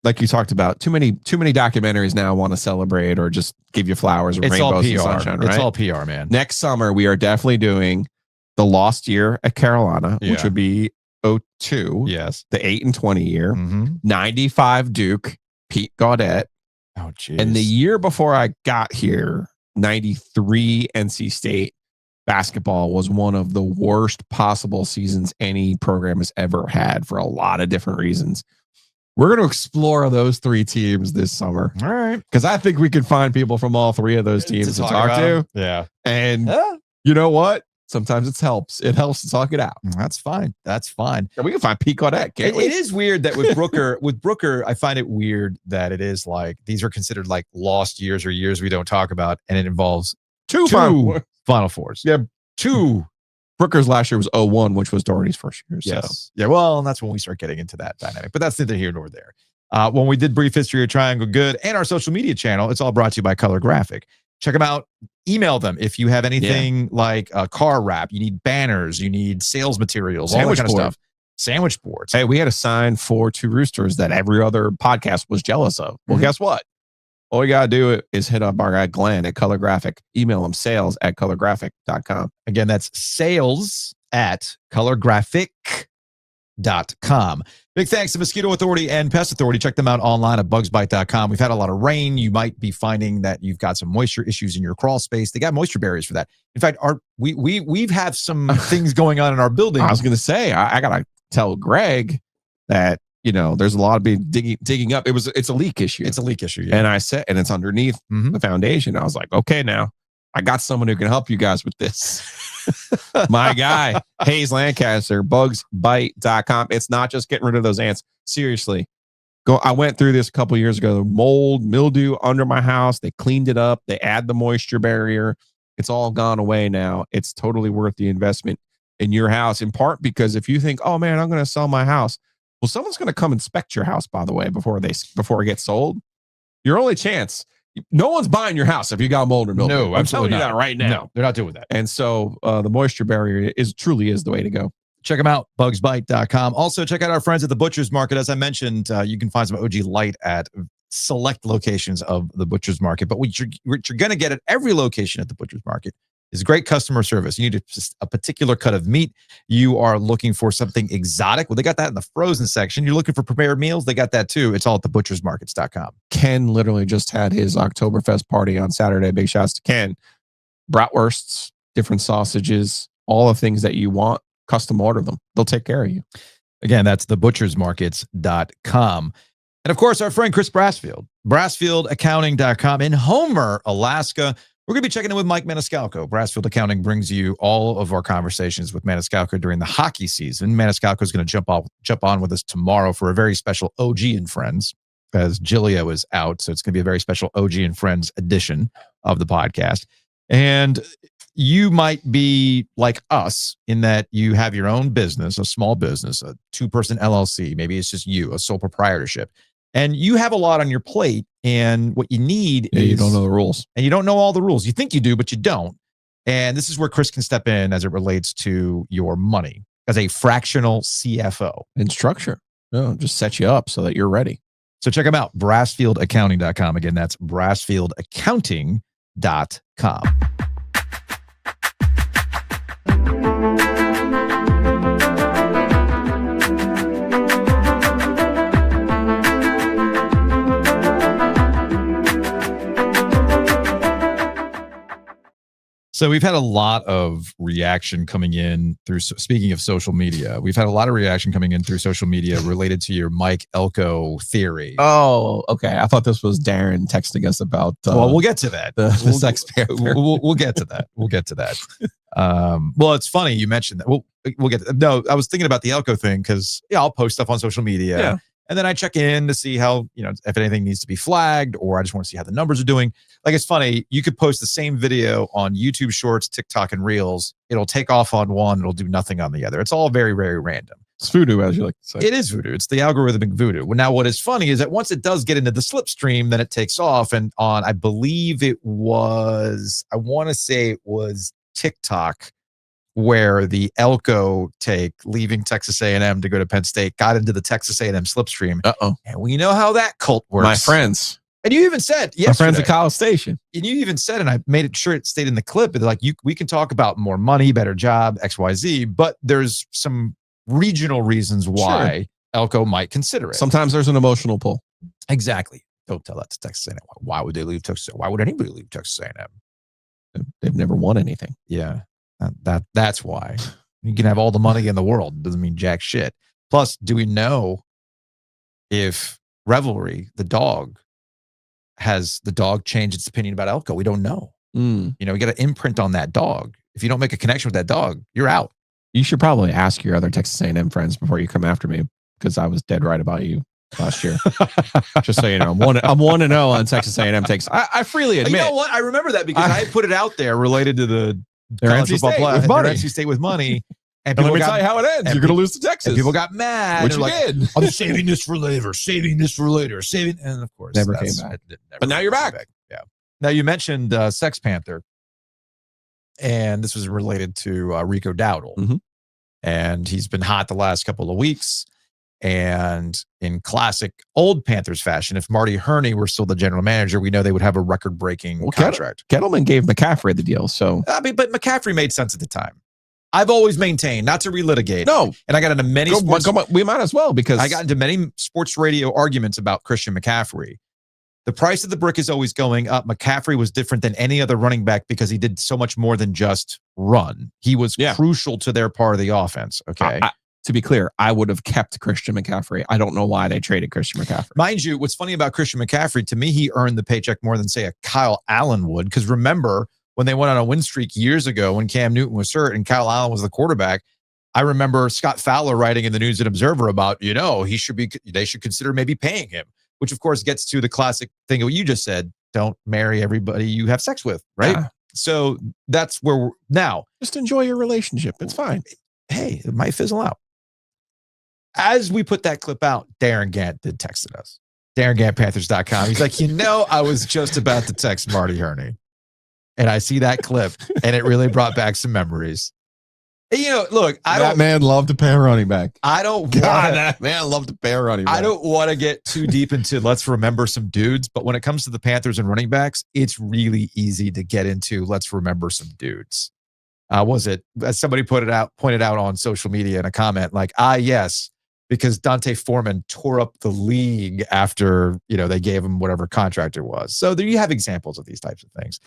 S2: like you talked about, too many documentaries now want to celebrate or just give you flowers and rainbows and sunshine, right?
S1: It's all PR, man.
S2: Next summer, we are definitely doing the lost year at Carolina, which would be 02.
S1: Yes.
S2: The 8 and 20 year. 95 Duke, Pete Gaudette.
S1: Oh, geez.
S2: And the year before I got here, 93 NC State basketball was one of the worst possible seasons any program has ever had for a lot of different reasons. We're going to explore those 3 teams this summer.
S1: All right.
S2: Because I think we could find people from all 3 of those teams to talk to.
S1: Yeah.
S2: And you know what? Sometimes it helps. It helps to talk it out.
S1: That's fine.
S2: And we can find Pete Gaudette.
S1: It is weird that with Brooker, I find it weird that it is like these are considered like lost years or years we don't talk about, and it involves two Final Fours.
S2: Yeah,
S1: 2.
S2: Brooker's last year was 01, which was Doherty's first year.
S1: Yes.
S2: So.
S1: Yeah. Well, and that's when we start getting into that dynamic, but that's neither here nor there. When we did brief history of Triangle Good and our social media channel, it's all brought to you by Color Graphic. Check them out. Email them if you have anything like a car wrap, you need banners, you need sales materials, all that kind of stuff. Sandwich boards.
S2: Hey, we had a sign for 2 Roosters that every other podcast was jealous of. Well, guess what? All you got to do is hit up our guy Glenn at Color Graphic. Email him sales@colorgraphic.com.
S1: Again, that's sales@colorgraphic.com. Big thanks to Mosquito Authority and Pest Authority. Check them out online at bugsbite.com. We've had a lot of rain. You might be finding that you've got some moisture issues in your crawl space. They got moisture barriers for that. In fact, we've had some things going on in our building.
S2: I was going to say, I got to tell Greg that, there's a lot of big digging up. It's a leak issue.
S1: It's a leak issue. Yeah.
S2: And I said, and it's underneath the foundation. I was like, okay, now I got someone who can help you guys with this. My guy, Hayes Lancaster, bugsbite.com. It's not just getting rid of those ants. Seriously. I went through this a couple years ago. Mold, mildew under my house. They cleaned it up. They add the moisture barrier. It's all gone away now. It's totally worth the investment in your house, in part because if you think, oh man, I'm going to sell my house. Well, someone's going to come inspect your house, by the way, before it gets sold. Your only chance. No one's buying your house if you got mold or mildew.
S1: No,
S2: I'm telling you
S1: absolutely
S2: that right now.
S1: No, they're not doing that.
S2: And so the moisture barrier truly is the way to go.
S1: Check them out, bugsbite.com. Also, check out our friends at the Butcher's Market. As I mentioned, you can find some OG Light at select locations of the Butcher's Market. But what you're going to get at every location at the Butcher's Market is great customer service. You need a particular cut of meat. You are looking for something exotic. Well, they got that in the frozen section. You're looking for prepared meals. They got that too. It's all at thebutchersmarkets.com.
S2: Ken literally just had his Oktoberfest party on Saturday. Big shouts to Ken. Bratwursts, different sausages, all the things that you want. Custom order them. They'll take care of you.
S1: Again, that's thebutchersmarkets.com. And of course, our friend Chris Brassfield, brassfieldaccounting.com in Homer, Alaska. We're going to be checking in with Mike Maniscalco. Brassfield Accounting brings you all of our conversations with Maniscalco during the hockey season. Maniscalco is going to jump on with us tomorrow for a very special OG and Friends, as Giglio is out. So it's going to be a very special OG and Friends edition of the podcast. And you might be like us in that you have your own business, a small business, a 2-person LLC. Maybe it's just you, a sole proprietorship. And you have a lot on your plate, and what you need is...
S2: You don't know the rules.
S1: And you don't know all the rules. You think you do, but you don't. And this is where Chris can step in as it relates to your money as a fractional CFO.
S2: And structure. No, just set you up so that you're ready.
S1: So check them out, brassfieldaccounting.com. Again, that's brassfieldaccounting.com. So we've had a lot of reaction coming in through, speaking of social media, we've had a lot of reaction coming in through social media related to your Mike Elko theory.
S2: Oh, okay. I thought this was Darren texting us about.
S1: Well, we'll get to that.
S2: The Sex Panther.
S1: We'll get to that. We'll get to that. Well, it's funny you mentioned that. We'll get to that. No, I was thinking about the Elko thing because I'll post stuff on social media.
S2: Yeah.
S1: And then I check in to see how, if anything needs to be flagged, or I just want to see how the numbers are doing. Like, it's funny. You could post the same video on YouTube Shorts, TikTok, and Reels. It'll take off on one. It'll do nothing on the other. It's all very, very random.
S2: It's voodoo, as you like to say.
S1: It is voodoo. It's the algorithmic voodoo. Now, what is funny is that once it does get into the slipstream, then it takes off. And on, I believe it was, I want to say it was TikTok, where the Elko take leaving Texas A&M to go to Penn State got into the Texas A&M slipstream. And we know how that cult works.
S2: My friends.
S1: And you even said yesterday.
S2: My friends at College Station.
S1: And you even said, and I made it sure it stayed in the clip, but like, we can talk about more money, better job, XYZ, but there's some regional reasons why Elko might consider it.
S2: Sometimes there's an emotional pull.
S1: Exactly. Don't tell that to Texas A&M. Why would they leave Texas? Why would anybody leave Texas A&M?
S2: They've never won anything.
S1: Yeah. That's why. You can have all the money in the world. It doesn't mean jack shit. Plus, do we know if Revelry, the dog, has the dog changed its opinion about Elko? We don't know. We got to imprint on that dog. If you don't make a connection with that dog, you're out.
S2: You should probably ask your other Texas A&M friends before you come after me, because I was dead right about you last year. Just so you know, I'm 1-0 on Texas A&M takes. I freely admit.
S1: You know what? I remember that because I put it out there related to the
S2: NC State with money.
S1: NC State with money.
S2: And let me tell you how it ends. You're going to lose to Texas.
S1: And people got mad.
S2: Which you did.
S1: I'm saving this for later. And of course,
S2: never came back. But now you're back.
S1: Yeah. Now you mentioned Sex Panther. And this was related to Rico Dowdle.
S2: Mm-hmm.
S1: And he's been hot the last couple of weeks. And in classic old Panthers fashion, if Marty Herney were still the general manager, we know they would have a record-breaking contract.
S2: Gettleman gave McCaffrey the deal, so
S1: but McCaffrey made sense at the time. I've always maintained, not to relitigate.
S2: No,
S1: and I got into many.
S2: We might as well, because
S1: I got into many sports radio arguments about Christian McCaffrey. The price of the brick is always going up. McCaffrey was different than any other running back because he did so much more than just run. He was crucial to their part of the offense. Okay.
S2: To be clear, I would have kept Christian McCaffrey. I don't know why they traded Christian McCaffrey.
S1: Mind you, what's funny about Christian McCaffrey, to me, he earned the paycheck more than, say, a Kyle Allen would. Because remember, when they went on a win streak years ago when Cam Newton was hurt and Kyle Allen was the quarterback, I remember Scott Fowler writing in the News and Observer about, they should consider maybe paying him, which of course gets to the classic thing of what you just said. Don't marry everybody you have sex with, right? Yeah. So that's where we're now.
S2: Just enjoy your relationship. It's fine.
S1: Hey, it might fizzle out. As we put that clip out, Darren Gant did text us. DarrenGantPanthers.com. He's like, I was just about to text Marty Herney, and I see that clip, and it really brought back some memories. And, look,
S2: that man loved to pay a running back.
S1: I don't
S2: that man loved to pay a running back.
S1: I don't want to get too deep into let's remember some dudes, but when it comes to the Panthers and running backs, it's really easy to get into let's remember some dudes. Was it, as somebody pointed out on social media in a comment, like, yes, because Dante Foreman tore up the league after, they gave him whatever contract it was. So there you have examples of these types of things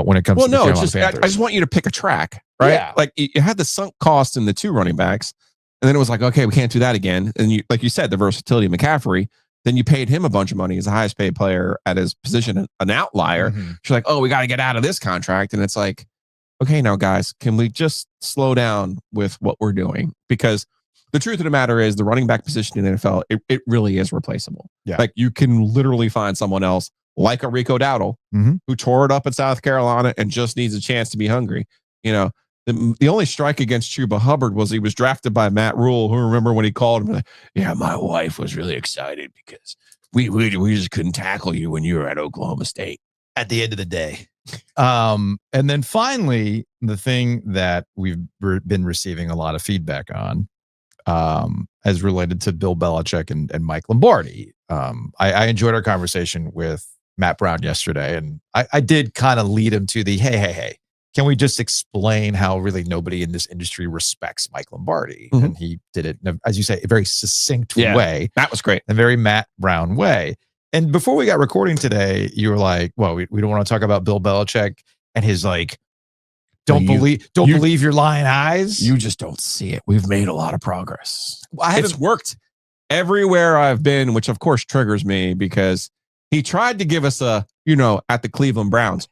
S1: when it comes to the Carolina Panthers.
S2: I just want you to pick a track, right?
S1: Yeah.
S2: Like you had the sunk cost in the 2 running backs, and then it was like, okay, we can't do that again. And you, like you said, the versatility of McCaffrey, then you paid him a bunch of money. He's the highest paid player at his position, an outlier.
S1: Mm-hmm.
S2: She's like, oh, we got to get out of this contract. And it's like, okay, now guys, can we just slow down with what we're doing? Because the truth of the matter is the running back position in the NFL, it really is replaceable.
S1: Yeah.
S2: Like you can literally find someone else like a Rico Dowdle who tore it up in South Carolina and just needs a chance to be hungry. The only strike against Chuba Hubbard was he was drafted by Matt Rule, who remember when he called him, like, yeah, my wife was really excited because we just couldn't tackle you when you were at Oklahoma State.
S1: At the end of the day. And then finally, the thing that we've been receiving a lot of feedback on as related to Bill Belichick and Mike Lombardi. I enjoyed our conversation with Matt Brown yesterday, and I did kind of lead him to the, hey, can we just explain how really nobody in this industry respects Mike Lombardi?
S2: Mm-hmm.
S1: And he did it, as you say, a very succinct way.
S2: That was great.
S1: A very Matt Brown way. And before we got recording today, you were like, well, we don't want to talk about Bill Belichick and his like, don't believe your lying eyes.
S2: You just don't see it. We've made a lot of progress. It's worked everywhere I've been, which of course triggers me because he tried to give us at the Cleveland Browns.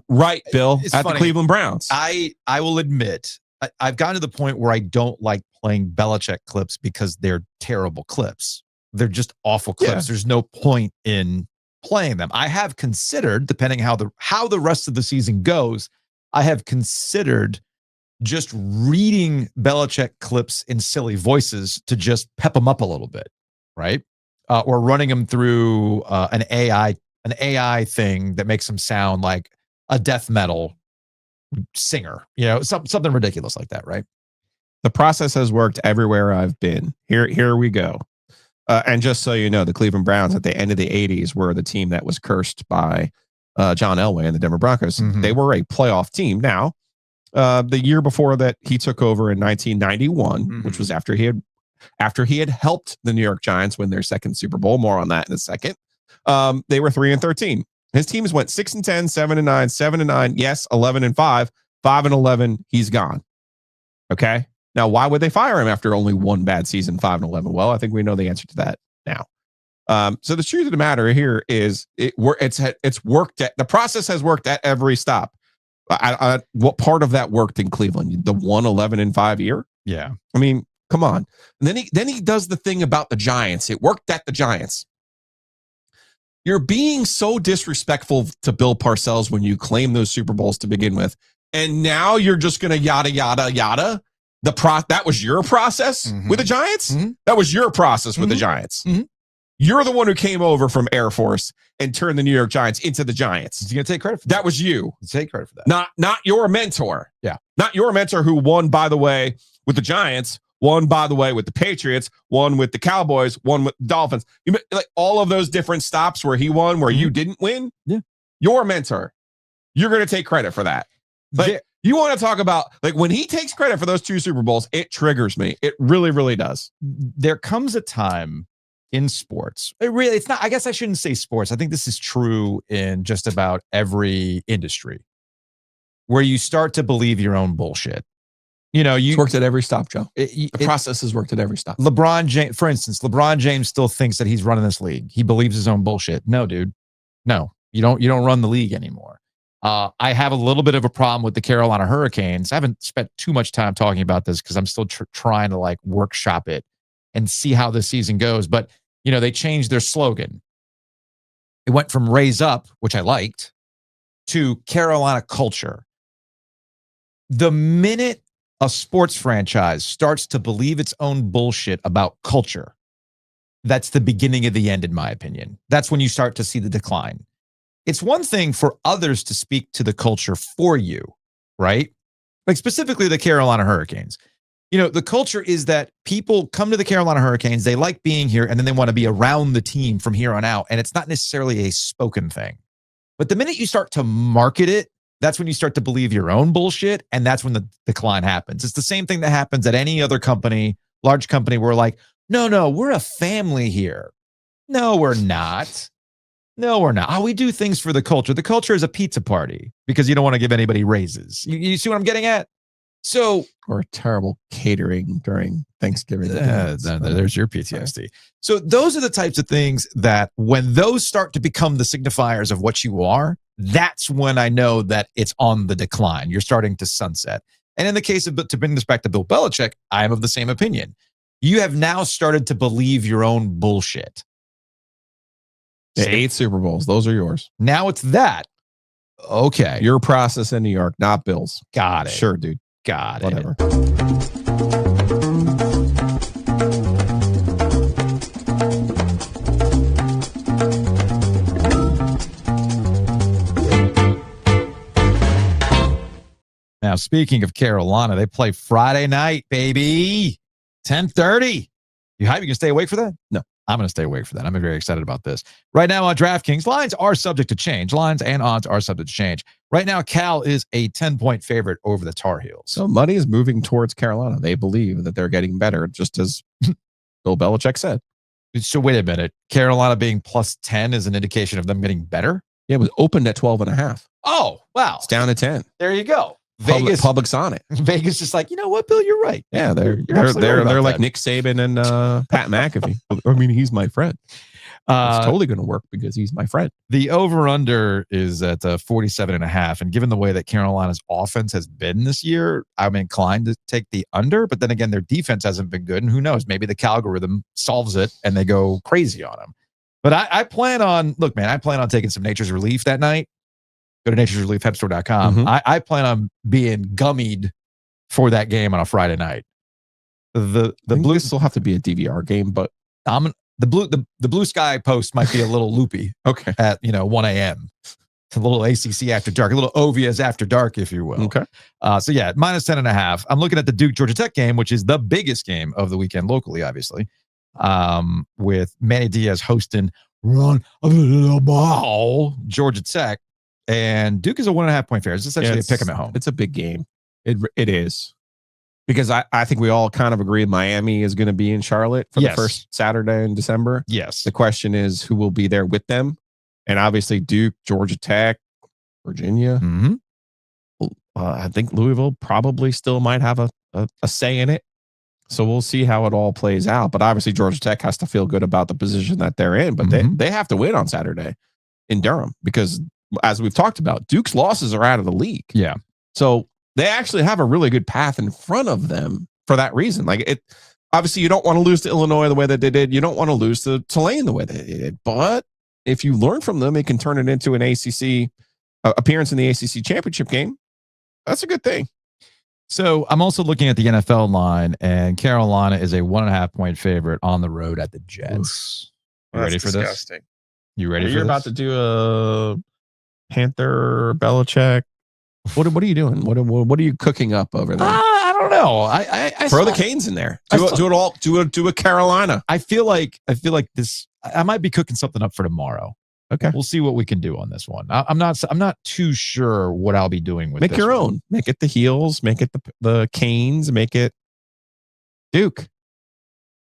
S2: Right, Bill,
S1: it's
S2: at
S1: funny.
S2: The Cleveland Browns.
S1: I will admit, I've gotten to the point where I don't like playing Belichick clips because they're terrible clips. They're just awful clips.
S2: Yeah.
S1: There's no point in playing them. I have considered, depending how the rest of the season goes, I have considered just reading Belichick clips in silly voices to just pep them up a little bit, right? Or running them through an AI thing that makes them sound like a death metal singer, something ridiculous like that, right?
S2: The process has worked everywhere I've been. Here we go. And just so you know, the Cleveland Browns at the end of the 80s were the team that was cursed by John Elway and the Denver Broncos.
S1: Mm-hmm.
S2: They were a playoff team. Now, the year before that, he took over in 1991, which was after he had helped the New York Giants win their second Super Bowl. More on that in a second. They were 3-13. His teams went 6-10, 7-9, 7-9. Yes, 11-5, 5-11. He's gone. Okay. Now, why would they fire him after only one bad season, 5-11? Well, I think we know the answer to that now. So the truth of the matter here is it's worked. The process has worked at every stop. What part of that worked in Cleveland? The 11-5 year?
S1: Yeah.
S2: I mean, come on. And then he does the thing about the Giants. It worked at the Giants. You're being so disrespectful to Bill Parcells when you claim those Super Bowls to begin with. And now you're just going to yada, yada, yada. That was your process with the Giants? Mm-hmm. That was your process with the Giants. Mm-hmm. You're the one who came over from Air Force and turned the New York Giants into the Giants.
S1: You're going to take credit for that.
S2: That was you.
S1: Take credit for that.
S2: Not your mentor.
S1: Yeah.
S2: Not your mentor who won, by the way, with the Giants, won, by the way, with the Patriots, won with the Cowboys, won with the Dolphins. Like all of those different stops where he won, where you didn't win.
S1: Yeah.
S2: Your mentor. You're going to take credit for that. Like, you want to talk about, like, when he takes credit for those 2 Super Bowls, it triggers me. It really, really does.
S1: There comes a time in sports. It's not, I guess I shouldn't say sports. I think this is true in just about every industry where you start to believe your own bullshit. It's
S2: worked at every stop, Joe. The process has worked at every stop.
S1: LeBron James, for instance, LeBron James still thinks that he's running this league. He believes his own bullshit. No, dude. No, you don't run the league anymore. I have a little bit of a problem with the Carolina Hurricanes. I haven't spent too much time talking about this because I'm still trying to like workshop it and see how this season goes. But, they changed their slogan. It went from Raise Up, which I liked, to Carolina Culture. The minute a sports franchise starts to believe its own bullshit about culture, that's the beginning of the end, in my opinion. That's when you start to see the decline. It's one thing for others to speak to the culture for you, right? Like specifically the Carolina Hurricanes. You know, the culture is that people come to the Carolina Hurricanes, they like being here, and then they want to be around the team from here on out. And it's not necessarily a spoken thing. But the minute you start to market it, that's when you start to believe your own bullshit, and that's when the decline happens. It's the same thing that happens at any other company, large company, where like, no, we're a family here. No, we're not. No, we're not. Oh, we do things for the culture. The culture is a pizza party because you don't want to give anybody raises. You see what I'm getting at? So,
S2: or terrible catering during Thanksgiving.
S1: There's your PTSD. So those are the types of things that when those start to become the signifiers of what you are, that's when I know that it's on the decline. You're starting to sunset. And in the case of, to bring this back to Bill Belichick, I am of the same opinion. You have now started to believe your own bullshit.
S2: The 8 Super Bowls, those are yours.
S1: Now it's that. Okay.
S2: Your process in New York, not Bill's.
S1: Got it.
S2: Sure, dude.
S1: Got it.
S2: Whatever.
S1: Now, speaking of Carolina, they play Friday night, baby. 10:30. You hype? You can stay awake for that?
S2: No.
S1: I'm going to stay awake for that. I'm very excited about this. Right now on DraftKings, lines are subject to change. Lines and odds are subject to change. Right now, Cal is a 10-point favorite over the Tar Heels.
S2: So money is moving towards Carolina. They believe that they're getting better, just as Bill Belichick said.
S1: So wait a minute. Carolina being plus 10 is an indication of them getting better?
S2: Yeah, it was opened at 12.5.
S1: Oh, wow.
S2: It's down to 10.
S1: There you go. Vegas,
S2: Public's on it.
S1: Vegas just like, you know what, Bill, you're right.
S2: Yeah, they're like Nick Saban and Pat McAfee. I mean, he's my friend. It's totally going to work because he's my friend.
S1: The over-under is at 47.5. And given the way that Carolina's offense has been this year, I'm inclined to take the under. But then again, their defense hasn't been good. And who knows? Maybe the algorithm solves it and they go crazy on them. But I plan on taking some Nature's Relief that night. Go to naturesreliefhempstore.com.
S2: Mm-hmm.
S1: I plan on being gummied for that game on a Friday night. The blue
S2: This will have to be a DVR game, but
S1: the blue sky post might be a little loopy.
S2: Okay.
S1: At 1 a.m. A little ACC after dark, a little Ovies after dark, if you will.
S2: Okay.
S1: So yeah, minus 10.5. I'm looking at the Duke Georgia Tech game, which is the biggest game of the weekend locally, obviously. With Manny Diaz hosting Run the Ball, Georgia Tech. And Duke is a 1.5 point favorite. It's essentially a pick 'em at home.
S2: It's a big game. It is. Because I think we all kind of agree Miami is going to be in Charlotte for the first Saturday in December.
S1: Yes.
S2: The question is who will be there with them. And obviously Duke, Georgia Tech, Virginia.
S1: Mm-hmm.
S2: I think Louisville probably still might have a say in it. So we'll see how it all plays out. But obviously Georgia Tech has to feel good about the position that they're in. But they have to win on Saturday in Durham because, as we've talked about, Duke's losses are out of the league.
S1: Yeah.
S2: So they actually have a really good path in front of them for that reason. Like it, obviously you don't want to lose to Illinois the way that they did. You don't want to lose to Tulane the way they did. But if you learn from them, it can turn it into an ACC appearance in the ACC championship game. That's a good thing.
S1: So I'm also looking at the NFL line, and Carolina is a 1.5 point favorite on the road at the Jets. You ready for this? You ready for this?
S2: You're about to do a Panther Belichick. What are you doing? What are you cooking up over there?
S1: I don't know. I
S2: throw the Canes in there. Do a Carolina.
S1: I feel like this. I might be cooking something up for tomorrow.
S2: Okay,
S1: we'll see what we can do on this one. I'm not too sure what I'll be doing with.
S2: Make your own. Make it the Heels. Make it the Canes. Make it Duke.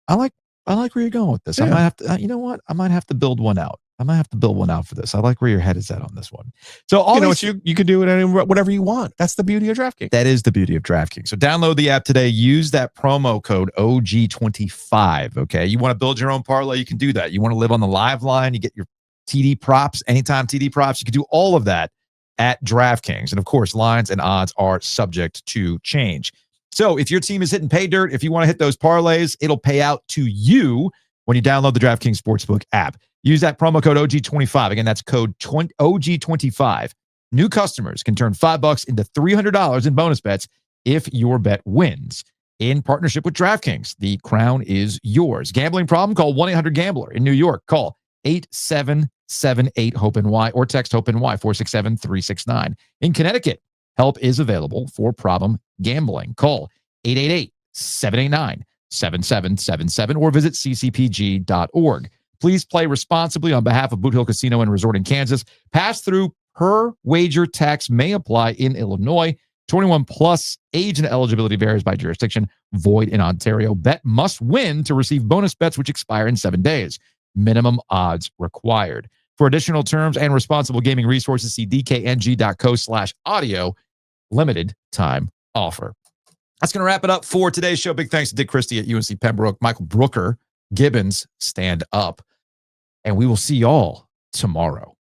S1: I like where you're going with this.
S2: Yeah.
S1: I might have to. You know what? I might have to build one out. I might have to build one out for this. I like where your head is at on this one. So
S2: you could do it whatever you want. That's the beauty of DraftKings.
S1: That is the beauty of DraftKings. So download the app today. Use that promo code OG25. Okay. You want to build your own parlay? You can do that. You want to live on the live line? You get your TD props, anytime TD props. You can do all of that at DraftKings. And of course, lines and odds are subject to change. So if your team is hitting pay dirt, if you want to hit those parlays, it'll pay out to you when you download the DraftKings Sportsbook app. Use that promo code OG25. Again, that's code OG25. New customers can turn $5 into $300 in bonus bets if your bet wins. in partnership with DraftKings. The crown is yours. Gambling problem? Call 1-800-GAMBLER. In New York, call 8778-HOPE-NY or text HOPE-NY 467-369. In Connecticut, help is available for problem gambling. Call 888-789-7777 or visit ccpg.org. Please play responsibly on behalf of Boot Hill Casino and Resort in Kansas. Pass-through per wager tax may apply in Illinois. 21 plus, age and eligibility varies by jurisdiction. Void in Ontario. Bet must win to receive bonus bets which expire in 7 days. Minimum odds required. For additional terms and responsible gaming resources, see dkng.co/audio. Limited time offer. That's going to wrap it up for today's show. Big thanks to Dick Christy at UNC-Pembroke, Michael Brooker, Gibbons, stand up. And we will see y'all tomorrow.